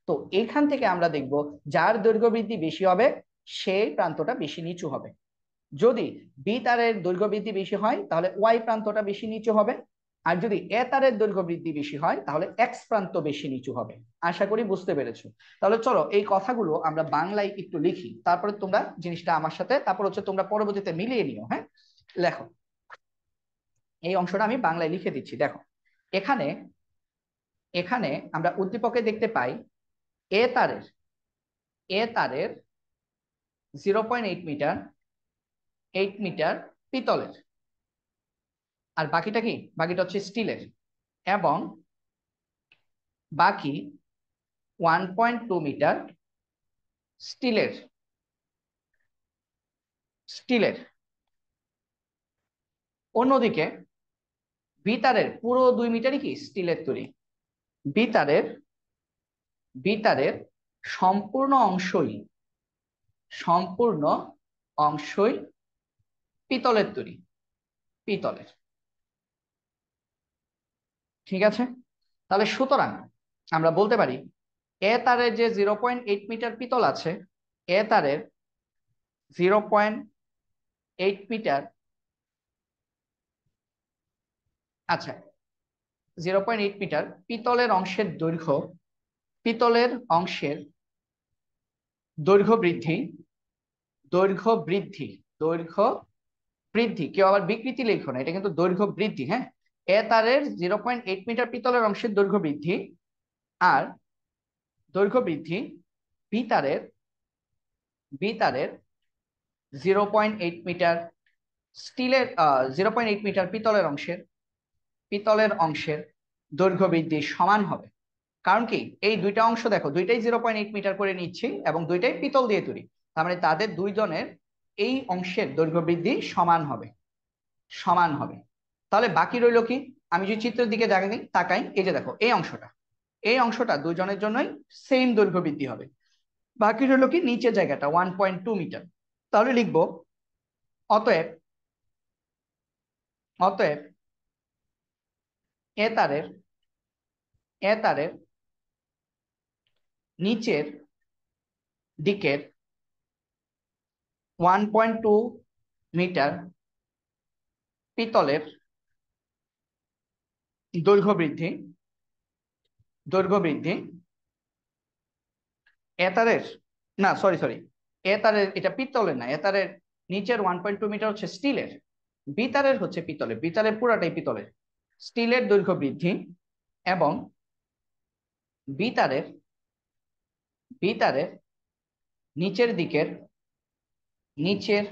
তো এখান থেকে আমরা দেখব যার দৈর্ঘ্য বৃদ্ধি বেশি হবে সেই প্রান্তটা বেশি নিচু হবে। যদি বি তারের দৈর্ঘ্য বৃদ্ধি বেশি হয় তাহলে ওয়াই প্রান্তটা বেশি নিচু হবে, আর যদি এ তারের দৈর্ঘ্য বৃদ্ধি বেশি হয় তাহলে এক্স প্রান্ত বেশি নিচু হবে। আশা করি বুঝতে পেরেছো। তাহলে চলো এই কথাগুলো আমরা বাংলায় একটু লিখি, তারপরে তোমরা জিনিসটা আমার সাথে তারপর হচ্ছে তোমরা পরবর্তীতে মিলিয়ে নিও। হ্যাঁ, লেখো। এই অংশটা আমি বাংলায় লিখে দিচ্ছি। দেখো এখানে এখানে আমরা উদ্দীপকে দেখতে পাই এ তারের এ তারের 0.8 মিটার 8 মিটার পিতলের, আর বাকিটা কি? বাকিটা হচ্ছে স্টিলের, এবং বাকি 1.2 মিটার স্টিলের স্টিলের অন্যদিকে বিতারের পুরো 2 মিটারই কি স্টিলের তৈরি। বিতারের বিতারের সম্পূর্ণ অংশই সম্পূর্ণ অংশই পিতলের তৈরি, পিতলের। ঠিক আছে? তাহলে সুতরাং আমরা বলতে পারি এ তারের যে 0.8 মিটার পিতল আছে, এ তারের 0.8 মিটার, আচ্ছা 0.8 মিটার পিতলের অংশের দৈর্ঘ্য, পিতলের অংশের দৈর্ঘ্য বৃদ্ধি, দৈর্ঘ্য বৃদ্ধি দৈর্ঘ্য বৃদ্ধি, কেউ আবার বিকৃতি লেখো না, এটা কিন্তু দৈর্ঘ্য বৃদ্ধি। হ্যাঁ, এ তারের 0.8 মিটার পিতলের অংশের দৈর্ঘ্য বৃদ্ধি আর দৈর্ঘ্য বৃদ্ধি বি তারের বি তারের 0.8 মিটার স্টিলের 0.8 মিটার পিতলের অংশের দৈর্ঘ্য বৃদ্ধি সমান হবে। কারণ কি? এই দুইটা অংশ দেখো, দুইটাই 0.8 মিটার করে নিচ্ছি এবং দুইটাই পিতল দিয়ে তৈরি, তার মানে তাদের দুইজনের এই অংশের দৈর্ঘ্য বৃদ্ধি সমান হবে, সমান হবে। তাহলে বাকি রইল কি? আমি যদি চিত্রের দিকে তাকাই, এই যে দেখো এই অংশটা দুইজনের জন্যই সেম দৈর্ঘ্য বৃদ্ধি হবে। বাকি রইল কি? নিচের জায়গাটা 1.2 মিটার। তাহলে লিখবো অতএব অতএব এ তারের এ তারের নিচের দিকের 1.2 মিটার পিতলের দৈর্ঘ্য বৃদ্ধি এতারের, না সরি সরি, এতারের এটা পিতলের না, এতারের নিচের 1.2 মিটার হচ্ছে স্টিলের, বিতারের হচ্ছে পিতলের, বিতারের পুরাটাই পিতলের। স্টিলের দৈর্ঘ্য বৃদ্ধি এবং বিতারের বিতারের নিচের দিকের নিচের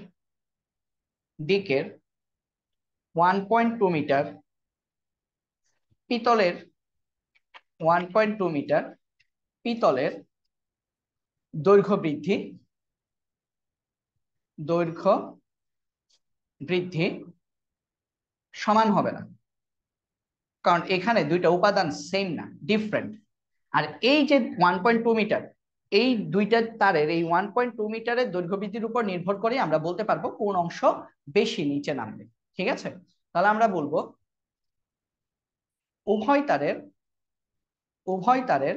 দিকের 1.2 মিটার পিতলের 1.2 মিটার পিতলের দৈর্ঘ্য দৈর্ঘ্য বৃদ্ধি সমান হবে না, কারণ এখানে দুইটা উপাদান সেম না, ডিফারেন্ট। আর এই যে 1.2 মিটার, এই দুইটা তারের এই 1.2 মিটারের দৈর্ঘ্য বৃদ্ধির উপর নির্ভর করে আমরা বলতে পারবো কোন অংশ বেশি নিচে নামবে। ঠিক আছে? তাহলে আমরা বলবো উভয় তারের উভয় তারের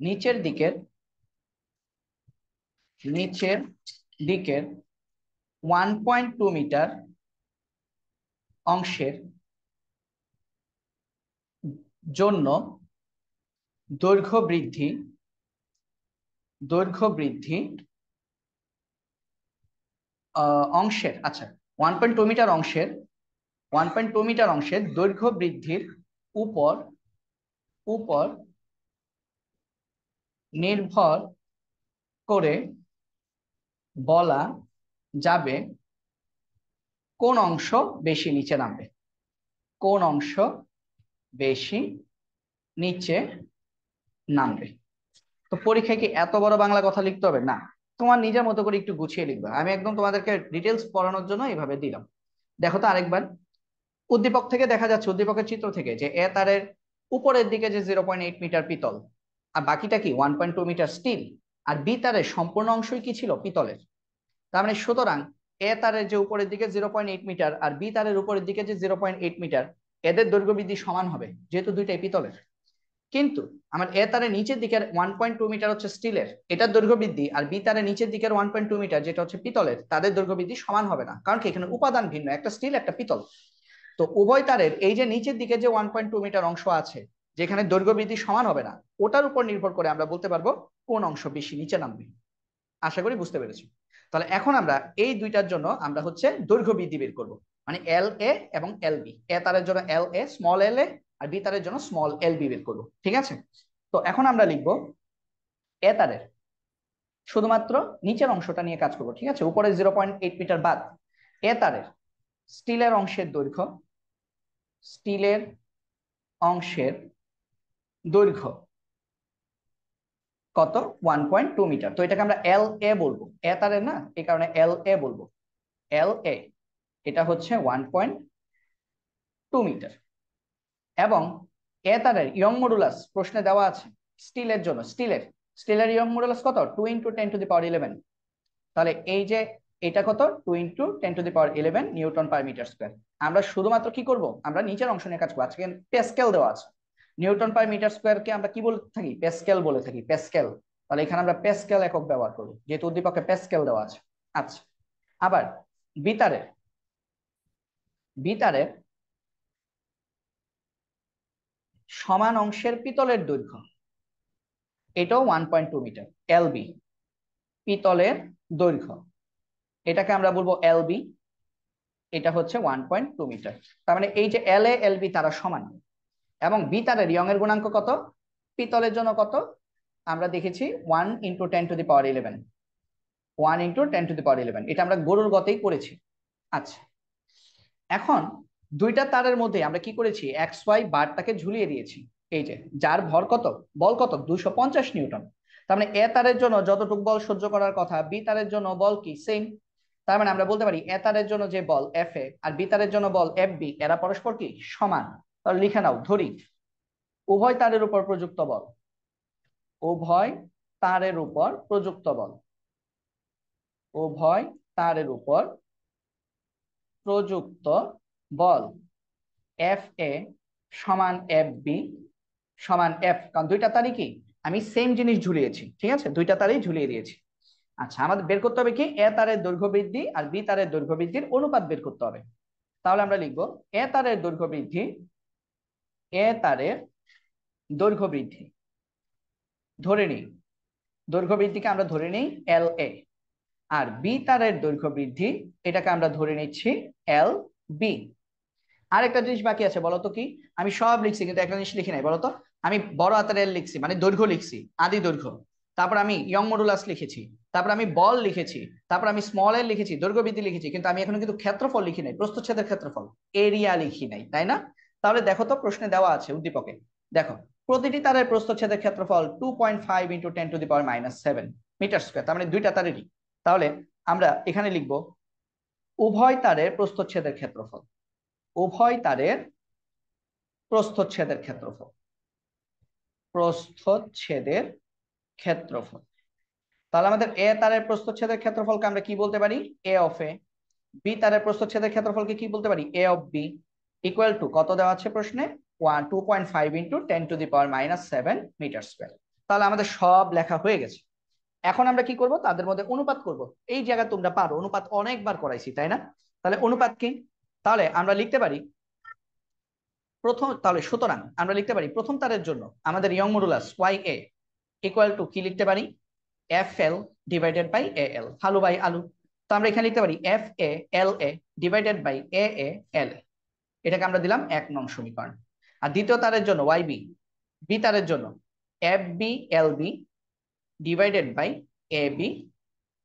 নিচের দিকের নিচের দিকের 1.2 মিটার অংশের জন্য দৈর্ঘ্য বৃদ্ধি দৈর্ঘ্য বৃদ্ধি অংশের, আচ্ছা 1.2 মিটার অংশের 1.2 মিটার অংশের দৈর্ঘ্য বৃদ্ধির উপর উপর নির্ভর করে বলা যাবে কোন অংশ বেশি নিচে নামবে, কোন অংশ বেশি নিচে নামবে। তো পরীক্ষায় কি এত বড় বাংলা কথা লিখতে হবে? না, তোমার নিজের মতো করে একটু গুছিয়ে লিখবে। আমি একদম তোমাদেরকে ডিটেলস পড়ানোর জন্য এইভাবে দিলাম। দেখো তো আরেকবার, উদ্দীপক থেকে দেখা যাচ্ছে, উদ্দীপকের চিত্র থেকে, যে এ তারের উপরের দিকে যে 0.8 মিটার পিতল, আর বাকিটা কি 1.2 মিটার স্টিল, আর বি তারের সম্পূর্ণ অংশই কি ছিল? পিতলের। তার মানে সুতরাং এ তারের যে উপরের দিকে 0.8 মিটার আর বি তারের উপরের দিকে যে 0.8 মিটার, এদের দৈর্ঘ্য বৃদ্ধি সমান হবে, যেহেতু দুইটাই পিতলের। কিন্তু আমার এ তারের নিচের দিকের 1.2 মিটার হচ্ছে স্টিলের, এটার দৈর্ঘ্য বৃদ্ধি, আর বি তারের নিচের দিকের 1.2 মিটার যেটা হচ্ছে পিতলের, তাদের দৈর্ঘ্য বৃদ্ধি সমান হবে না, কারণ কি এখানে উপাদান ভিন্ন, একটা স্টিল একটা পিতল। তো উভয় তারের এই যে নিচের দিকে যে 1.2 মিটার অংশ আছে, যেখানে দৈর্ঘ্য বৃদ্ধি সমান হবে না, ওটার উপর নির্ভর করে আমরা বলতে পারবো কোন অংশ বেশি নিচে নামবে। আশা করি বুঝতে পেরেছি। তাহলে এখন আমরা এই দুইটার জন্য আমরা হচ্ছে দৈর্ঘ্য বৃদ্ধি বের করব, মানে এল এ এবং এল বি। এ তারের জন্য এল a small L A, R B তারের জন্য স্মল এল বি বের করবো, ঠিক আছে? তো এখন আমরা লিখবো এ তারের শুধুমাত্র নিচের অংশটা নিয়ে কাজ করবো, ঠিক আছে, উপরে 0.8 মিটার বাদ। এ তারের স্টিলের অংশের দৈর্ঘ্য, স্টিলের অংশের দৈর্ঘ্য কত? 1.2 মিটার। তো এটাকে আমরা এল এ বলবো, এ তারের না, এই কারণে এল এ বলবো। এল এ এটা হচ্ছে 1.2 মিটার। এবং এ তারের ইয়ং মডুলাস প্রশ্নে দেওয়া আছে স্টিলের জন্য, স্টিলের ইয়ং মডুলাস কত? 2 × 10⁻11। তাহলে এই যে এটা কত? 2 × 10⁻11 নিউটন পার মিটার স্কোয়ার। আমরা শুধুমাত্র কি করব? আমরা নিচের অংশ নিয়ে কাজ করবো। আজকে প্যাসকেল দেওয়া আছে, নিউটন পার মিটার স্কোয়ারকে আমরা কি বলে থাকি? প্যাসকেল বলে থাকি, প্যাসকেল। তাহলে এখানে আমরা প্যাসকেল একক ব্যবহার করবো, যেহেতু উদ্দীপকে প্যাসকেল দেওয়া আছে। আচ্ছা, আবার বিতারের বিতারের সমান অংশের পিতলের দৈর্ঘ্য, এটাও 1.2 মিটার, এলবি। পিতলের দৈর্ঘ্য, এটাকে আমরা বলবো এলবি, এটা হচ্ছে 1.2 মিটার। তার মানে এই যে এল এ এল বি তারা সমান। এবং বি তারের ইয়ং এর গুণাঙ্ক কত? পিতলের জন্য কত? আমরা দেখেছি 1 × 10⁻11, 1 × 10⁻11, এটা আমরা গরুর গতেই করেছি। আচ্ছা, এখন দুইটা তারের মধ্যে আমরা কি করেছি? এক্স ওয়াই বারটাকে ঝুলিয়ে দিয়েছি, এই যে যার ভর কত, বল কত? 250 নিউটন। তার মানে এ তারের জন্য যতটুকু বল সহ্য করার কথা, বি তারের জন্য বল কি সেম। তার মানে আমরা বলতে পারি এ তারের জন্য যে বল এফ এ আর বি তারের জন্য বল এফ বি, এরা পরস্পর কি সমান। তাহলে লিখে নাও, ধরি উভয় তারের উপর প্রযুক্ত বল, উভয় তারের উপর প্রযুক্ত বল, উভয় তারের উপর প্রযুক্ত বল এফ এ সমান এফ বি সমান এফ, কারণ দুইটা তারই কি আমি সেম জিনিস ঝুলিয়েছি, ঠিক আছে, দুইটা তারই ঝুলিয়ে দিয়েছি। আচ্ছা, আমাদের বের করতে হবে কি? এ তারের দৈর্ঘ্য বৃদ্ধি আর বি তারের দৈর্ঘ্য বৃদ্ধির অনুপাত বের করতে হবে। তাহলে আমরা লিখবো এ তারের দৈর্ঘ্য বৃদ্ধি, এ তারের দৈর্ঘ্য বৃদ্ধি ধরে নিই, দৈর্ঘ্য বৃদ্ধিকে আমরা ধরে নিই এল এ, আর বি তারের দৈর্ঘ্য বৃদ্ধি এটাকে আমরা ধরে নিচ্ছি এল বি। আরেকটা জিনিস বাকি আছে, বলতো কি? আমি সব লিখছি কিন্তু একটা জিনিস লিখি নাই, বলতো। আমি বড় হাতের এল লিখছি, মানে দৈর্ঘ্য লিখছি, আদি দৈর্ঘ্য। তারপর আমি ইয়ং মডুলাস লিখেছি, তারপর আমি বল লিখেছি, তারপর আমি স্মল এল লিখেছি, দৈর্ঘ্য বৃদ্ধি লিখেছি, কিন্তু আমি এখনো কিন্তু ক্ষেত্রফল লিখি নাই, প্রস্থচ্ছেদের ক্ষেত্রফল, এরিয়া লিখি নাই, তাই না? তাহলে দেখো তো প্রশ্নে দেওয়া আছে উদ্দীপকে, দেখো প্রতিটি তারের প্রস্থচ্ছেদের ক্ষেত্রফল 2.5 × 10⁻⁷ মিটার স্কোয়ার, তার মানে দুইটা তারেরই। তাহলে আমরা এখানে লিখবো উভয় তারের প্রস্থচ্ছেদের ক্ষেত্রফল, উভয় তারের প্রস্থচ্ছেদের ক্ষেত্রফল, প্রস্থচ্ছেদের ক্ষেত্রফল। তাহলে আমাদের এ তারের প্রস্থচ্ছেদের ক্ষেত্রফলকে আমরা কি বলতে পারি? এ অফ এ। বি তারের প্রস্থচ্ছেদের ক্ষেত্রফলকে কি বলতে পারি? এ অফ বি। ইকুয়াল টু কত দেওয়া আছে প্রশ্নে? 2.5 × 10⁻⁷ মিটার স্কোয়ার। তাহলে আমাদের সব লেখা হয়ে গেছে। এখন আমরা কি করব? তাদের মধ্যে অনুপাত করব। এই জায়গায় তোমরা পারো, অনুপাত অনেকবার করাইছি, তাই না? তাহলে অনুপাত কি? তাহলে আমরা লিখতে পারি প্রথম, তাহলে সুতরাং আমরা লিখতে পারি প্রথম তারের জন্য আমাদের Young modulus Y A equal to কি লিখতে পারি? FL ডিভাইডেড বাই AL, আলু বাই আলু। তো আমরা এখানে লিখতে পারি FALA ডিভাইডেড বাই AALA, এটাকে আমরা দিলাম 1 নং সমীকরণ। আর দ্বিতীয় তারের জন্য YB, বি তারের জন্য FBLB divided by AB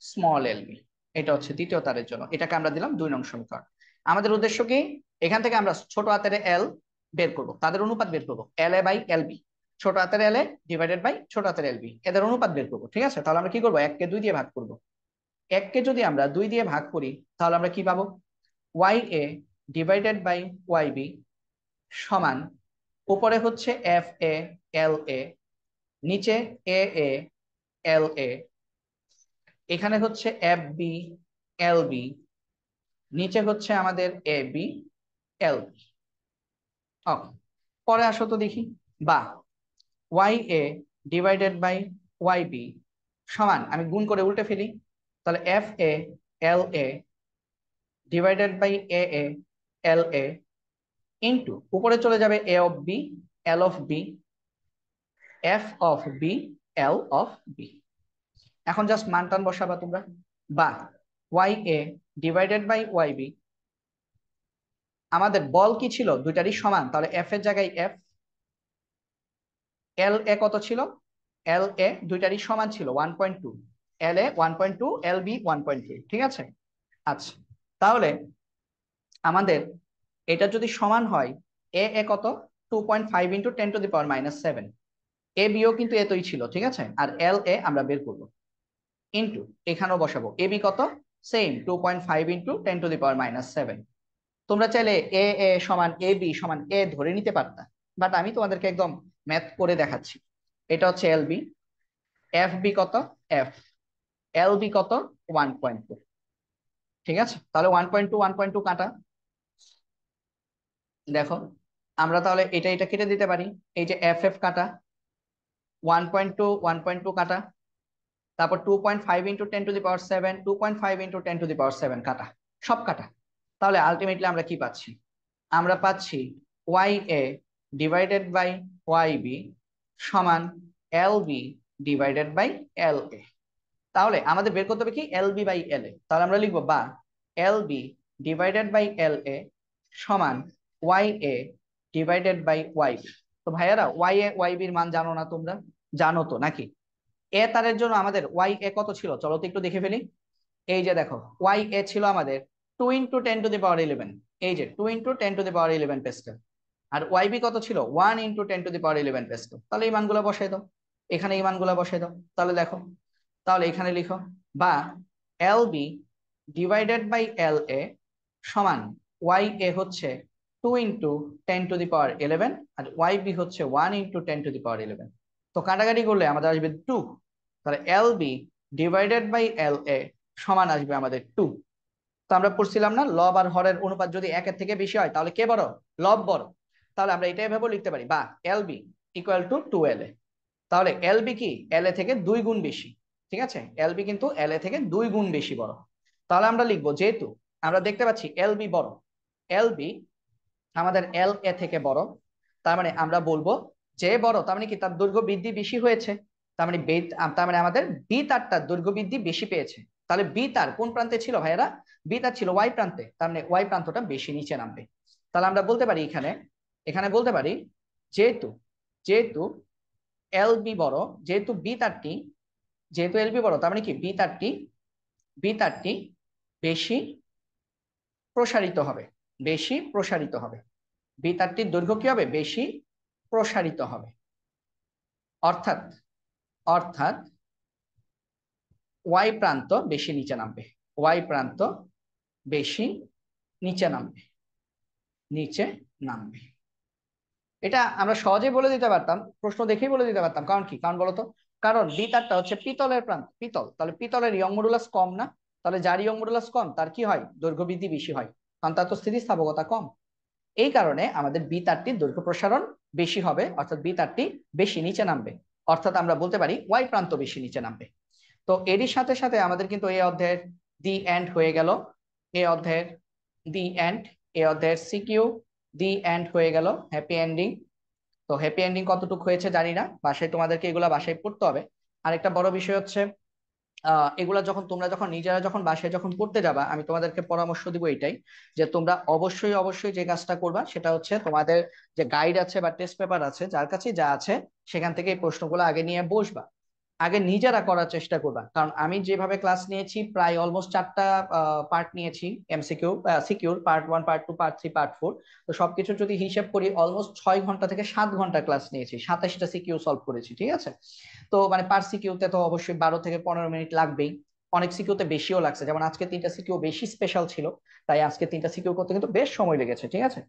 small LB, এটা হচ্ছে দ্বিতীয় তারের জন্য, এটাকে আমরা দিলাম 2 নং সমীকরণ। আমাদের উদ্দেশ্য কি, এখান থেকে আমরা ছোট হাতের L বের করব, তাদের অনুপাত বের করব, LA বাই LB, ছোট হাতের LA ডিভাইডেড বাই ছোট হাতের LB, এদের অনুপাত বের করব। ঠিক আছে, তাহলে আমরা কি করব, 1 কে 2 দিয়ে ভাগ করব। 1 কে যদি আমরা 2 দিয়ে ভাগ করি তাহলে আমরা কি পাবো, YA ডিভাইডেড বাই YB সমান, উপরে হচ্ছে FALA, নিচে AALA, এখানে হচ্ছে FBLB, নিচে হচ্ছে আমাদের ABLB। ওকে, পরে আসো তো দেখি, বা YA ডিভাইডেড বাই YB সমান, আমি গুণ করে উল্টে ফেলি, তাহলে FALA divided by AALA into উপরে চলে যাবে A of B, L of B, F of B, L of B। এখন জাস্ট মান টান বসাবা তোমরা, বা YA ডিভাইডেড বাই YB, আমাদের বল কি ছিল, দুইটারই সমান, তাহলে F এর জায়গায় F, LA কত ছিল, LA দুইটারই সমান ছিল 1.2, LA 1.2, LB 1.3, ঠিক আছে। আচ্ছা, তাহলে আমাদের এটা যদি সমান হয়, A কত, 2.5 ইন্টু 10⁻⁻7, ABও কিন্তু এতই ছিল, ঠিক আছে, আর LA আমরা বের করব, ইন্টু এখানেও বসাবো AB কত, সেম 2.5 ইন্টু 10⁻⁻7। তোমরা চাইলে A সমান AB সমান A ধরে নিতে পারতা, বাট আমি তোমাদেরকে একদম ম্যাথ করে দেখাচ্ছি। এটা হচ্ছে LB, FB কত, F, LB কত 1.2, ঠিক আছে। তাহলে 1.2 1.2 কাটা, দেখো আমরা তাহলে এটা এটা কেটে দিতে পারি, এই যে FF কাটা, 1.2 1.2 কাটা, তারপর 2.5 ইন্টু 10⁻7, 2.5 ইন্টু 10⁻7 কাটা, সব কাটা। তাহলে আলটিমেটলি আমরা কি পাচ্ছি, আমরা পাচ্ছি YA ডিভাইডেড বাই YB সমান LB ডিভাইডেড বাই LA। তাহলে আমাদের বের করতে হবে কি, LB বাই LA, তাহলে আমরা লিখবো বা LB ডিভাইডেড বাই LA সমান YA ডিভাইডেড বাই YB। তো ভাইয়ারা YA YB এর মান জানো না তোমরা, জানো তো নাকি? এ তারের জন্য আমাদের YA কত ছিল, চলো তো একটু দেখে ফেলি। এই যে দেখো YA ছিল আমাদের 2 ইন্টু 10⁻11, এই যে 2 ইন্টু 10⁻11 পেস্কেল। আর YB কত ছিল, 1 ইন্টু 10⁻11 পেস্কেল। তাহলে এই মানগুলো বসাই দাও, এখানে এই মানগুলো বসাই দাও, তাহলে দেখো, তাহলে এখানে লিখো বা LB ডিভাইডেড বাই LA সমান YA হচ্ছে 2 ইন্টু 10⁻11 আর YB হচ্ছে 1 ইন্টু 10⁻11। তো কাটাকাটি করলে আমাদের আসবে 2, তাহলে LB ডিভাইডেড বাই LA সমান আসবে আমাদের 2। তো আমরা পড়ছিলাম না, লব আর হরের অনুপাত যদি 1-এর থেকে বেশি হয় তাহলে কে বড়, লব বড়। তাহলে আমরা এটাই ভাবে লিখতে পারি, বা LB ইকুয়াল টু 2LA। তাহলে LB কি LA থেকে 2 গুণ বেশি, ঠিক আছে, LB কিন্তু LA থেকে 2 গুণ বেশি বড়। তাহলে আমরা লিখবো, যেহেতু আমরা দেখতে পাচ্ছি LB বড়, LB আমাদের LA থেকে বড়, তার মানে আমরা বলবো যে বড়, তার মানে কি তার দৈর্ঘ্য বৃদ্ধি বেশি হয়েছে, তার মানে আমাদের বি তারটার দৈর্ঘ্য বৃদ্ধি বেশি পেয়েছে। তাহলে বি তার কোন প্রান্তে ছিল ভাইয়েরা, বি তার ছিল ওয়াই প্রান্তে, তার মানে ওয়াই প্রান্তটা বেশি নিচে নামবে। তাহলে আমরা বলতে পারি এখানে, এখানে বলতে পারি যেহেতু যেহেতু LB বড়, যেহেতু বি তারটি, যেহেতু LB বড়, তার মানে কি বি তারটি বেশি প্রসারিত হবে, বেশি প্রসারিত হবে, বি তারটির দৈর্ঘ্য কি হবে, বেশি প্রসারিত হবে। অর্থাৎ অর্থাৎ ওয়াই প্রান্ত বেশি নিচে নামবে, ওয়াই প্রান্ত বেশি নিচে নামবে, নিচে নামবে। এটা আমরা সহজেই বলে দিতে পারতাম, প্রশ্ন দেখেই বলে দিতে পারতাম। কারণ কি, কারণ বলতো, কারণ বি তারটা হচ্ছে পিতলের প্রান্ত, পিতল, তাহলে পিতলের ইয়ং মডুলাস কম না, তাহলে যার ইয়ং মডুলাস কম তার কি হয়, দৈর্ঘ্য বৃদ্ধি বেশি হয়, কারণ তার তো স্থিতিস্থাপকতা কম। এই কারণে আমাদের বি তারটির দৈর্ঘ্য প্রসারণ বেশি হবে, অর্থাৎ বি তারটি বেশি নিচে নামবে, অর্থাৎ আমরা বলতে পারি ওয়াই প্রান্ত বেশি নিচে নামবে। তো এরই সাথে সাথে আমাদের কিন্তু এই অধ্যায়ের দি এন্ড হয়ে গেল, এই অধ্যায়ের দি এন্ড, এই অধ্যায়ের সিকিউ দি এন্ড হয়ে গেল, হ্যাপি এন্ডিং। তো হ্যাপি এন্ডিং কতটুকু হয়েছে জানি না, বাসায় তোমাদেরকে এগুলা বাসায় পড়তে হবে। আরেকটা বড় বিষয় হচ্ছে এগুলা যখন তোমরা যখন নিজেরা যখন বাসায় যখন পড়তে যাবা, আমি তোমাদেরকে পরামর্শ দিব এটাই, যে তোমরা অবশ্যই অবশ্যই যে কাজটা করবা সেটা হচ্ছে তোমাদের যে গাইড আছে বা টেস্ট পেপার আছে, যার কাছে যা আছে সেখান থেকে এই প্রশ্নগুলো আগে নিয়ে বসবা, আগে নিজেরা করার চেষ্টা করবা। কারণ আমি যেভাবে ক্লাস নিয়েছি, প্রায় অলমোস্ট 4টা পার্ট নিয়েছি, MCQ secure, part 1, part 2, part 3, part 4। তো সবকিছু যদি হিসেব করি অলমোস্ট 6 ঘন্টা থেকে 7 ঘন্টা ক্লাস নিয়েছি, 27টা সিকিউ সলভ করেছি, ঠিক আছে? তো মানে পার সিকিউতে তো অবশ্যই 12 থেকে 15 মিনিট লাগবেই। অনেক সিকিউতে বেশিও লাগছে, যেমন আজকে 3টা সিকিউ বেশি স্পেশাল ছিল, তাই আজকে 3টা সিকিউ করতে কিন্তু বেশ সময় লেগেছে, ঠিক আছে?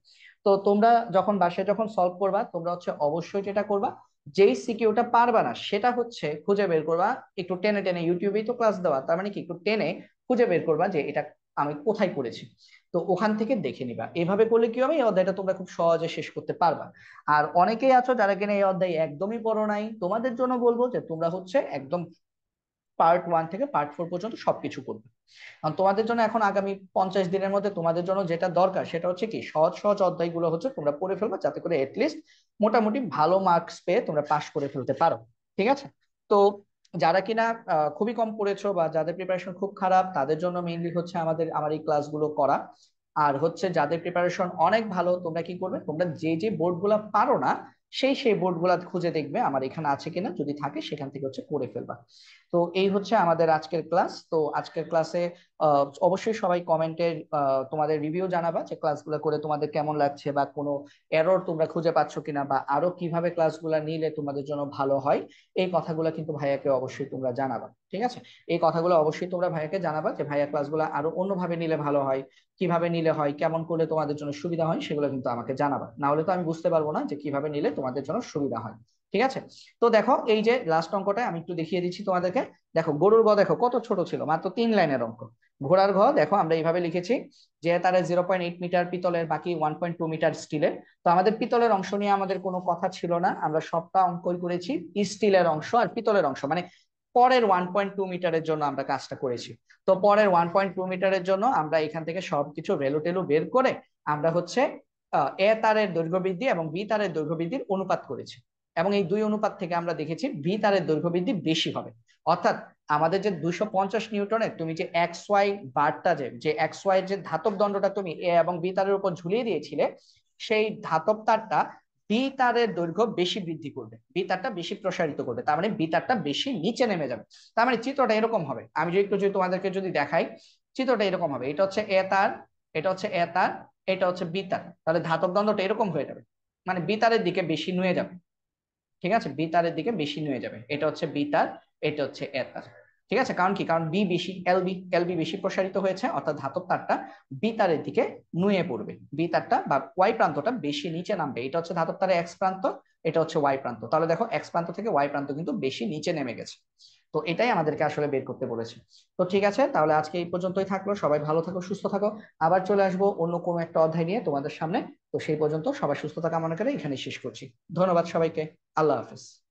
তো তোমরা যখন বাসায় যখন সলভ করবা, তোমরা হচ্ছে অবশ্যই যেটা করবা, যেই সিকিউটা পারবা না সেটা হচ্ছে খুঁজে বের করবা, একটু টেনে টেনে, ইউটিউবেই তো ক্লাস দেওয়া, তার মানে কি একটু টেনে খুঁজে বের করবা যে এটা আমি কোথায় করেছি, তো ওখান থেকে দেখে নিবা। এভাবে করলে কি হবে, এই অধ্যায়টা তোমরা খুব সহজে শেষ করতে পারবা। আর অনেকেই আছো যারা কিনা এই অধ্যায় একদমই পড়ো নাই, তোমাদের জন্য বলবো যে তোমরা হচ্ছে একদম পার্ট 1 থেকে পার্ট 4 পর্যন্ত সবকিছু করবে। কারণ তোমাদের জন্য এখন আগামী 50 দিনের মধ্যে তোমাদের জন্য যেটা দরকার সেটা হচ্ছে কি, সহজ সহজ অধ্যায়গুলো হচ্ছে তোমরা পড়ে ফেলবে, যাতে করে এটলিস্ট মোটামুটি ভালো মার্কস পেয়ে তোমরা পাশ করে ফেলতে পারো, ঠিক আছে? তো যারা কিনা খুবই কম পড়েছো বা যাদের প্রিপারেশন খুব খারাপ, তাদের জন্য মেইনলি হচ্ছে আমার এই ক্লাসগুলো করা। আর হচ্ছে যাদের প্রিপারেশন অনেক ভালো, তোমরা কি করবে, তোমরা যে যে বোর্ডগুলো পারো না সেই বোর্ডগুলো খুঁজে দেখবে আমার এখানে আছে কিনা, যদি থাকে সেখান থেকে হচ্ছে করে ফেলবা। তো এই হচ্ছে আমাদের আজকের ক্লাস। তো আজকের ক্লাসে অবশ্যই সবাই কমেন্টে তোমাদের রিভিউ জানাবা যে ক্লাসগুলো করে তোমাদের কেমন লাগছে, বা কোনো এরর তোমরা খুঁজে পাচ্ছ কিনা, বা আরো কিভাবে ক্লাসগুলো নিলে তোমাদের জন্য ভালো হয়। এই কথাগুলো কিন্তু ভাইয়াকে অবশ্যই তোমরা জানাবা, ঠিক আছে? এই কথাগুলো অবশ্যই তোমরা ভাইয়াকে জানাবা যে ভাইয়া ক্লাসগুলো আরো অন্যভাবে নিলে ভালো হয়, কিভাবে নিলে হয়, কেমন করলে তোমাদের জন্য সুবিধা হয়, সেগুলো কিন্তু আমাকে জানাবা, না হলে তো আমি বুঝতে পারবো না যে কিভাবে নিলে তোমাদের জন্য সুবিধা হয়, ঠিক আছে? তো দেখো এই যে লাস্ট অঙ্কটা আমি একটু দেখিয়ে দিচ্ছি তোমাদেরকে। দেখো গরুর গ দেখো কত ছোট ছিল, মাত্র 3 লাইনের অঙ্ক। ঘোড়ার ঘ দেখো আমরা এইভাবে লিখেছি, যে তার 0.8 মিটার পিতলের, বাকি 1.2 মিটার স্টিলের। তো আমাদের পিতলের অংশ নিয়ে আমাদের কোনো কথা ছিল না, আমরা সবটা অঙ্কই করেছি স্টিলের অংশ আর পিতলের অংশ, মানে পরের 1.2 মিটারের জন্য আমরা কাজটা করেছি। তো পরের 1.2 মিটারের জন্য আমরা এখান থেকে সবকিছু ভ্যালু টেলু বের করে আমরা হচ্ছে এ তারের দৈর্ঘ্য বৃদ্ধি এবং বি তারের দৈর্ঘ্য বৃদ্ধির অনুপাত করেছি। এবং এই দুই অনুপাত থেকে আমরা দেখেছি ভি তারের দৈর্ঘ্য বৃদ্ধি বেশি হবে। অর্থাৎ আমাদের যে 250 নিউটনের তুমি যে এক্স ওয়াই বারটা, যে এক্স ওয়াই যে ধাতব দণ্ডটা তুমি এ এবং বি তারের উপর ঝুলিয়ে দিয়েছিলে, সেই ধাতব তারটা বি তারের দৈর্ঘ্য বেশি বৃদ্ধি করবে, বি তারটা বেশি প্রসারিত করবে, তার মানে বি তারটা বেশি নিচে নেমে যাবে। তার মানে চিত্রটা এরকম হবে, আমি যদি একটু যদি তোমাদেরকে যদি দেখাই, চিত্রটা এরকম হবে, এটা হচ্ছে এ তার, এটা হচ্ছে এ তার, এটা হচ্ছে বি তার, তাহলে ধাতব দণ্ডটা এরকম হয়ে যাবে, মানে বি তারের দিকে বেশি নুয়ে যাবে, ঠিক আছে? বি তারের দিকে বেশি নুয়ে যাবে, এটা হচ্ছে বি তার, এটা হচ্ছে এ তার, ঠিক আছে? কারণ কি, কারণ বি বেশি, এলবি বেশি প্রসারিত হয়েছে, অর্থাৎ ধাতব তারটা বি তারের দিকে নুয়ে পড়বে, বি তারটা বা ওয়াই প্রান্তটা বেশি নিচে নামবে। এটা হচ্ছে ধাতব তারের এক্স প্রান্ত, এটা হচ্ছে ওয়াই প্রান্ত, তাহলে দেখো এক্স প্রান্ত থেকে ওয়াই প্রান্ত কিন্তু বেশি নিচে নেমে গেছে। তো এটাই আমাদেরকে আসলে বের করতে বলেছে। তো ঠিক আছে, তাহলে আজকে এই পর্যন্তই থাকলো, সবাই ভালো থাকো, সুস্থ থাকো। আবার চলে আসবো অন্য কোনো একটা অধ্যায় নিয়ে তোমাদের সামনে। তো সেই পর্যন্ত সবাই সুস্থতা কামনা করে এখানে শেষ করছি। ধন্যবাদ সবাইকে। আল্লাহ হাফেজ।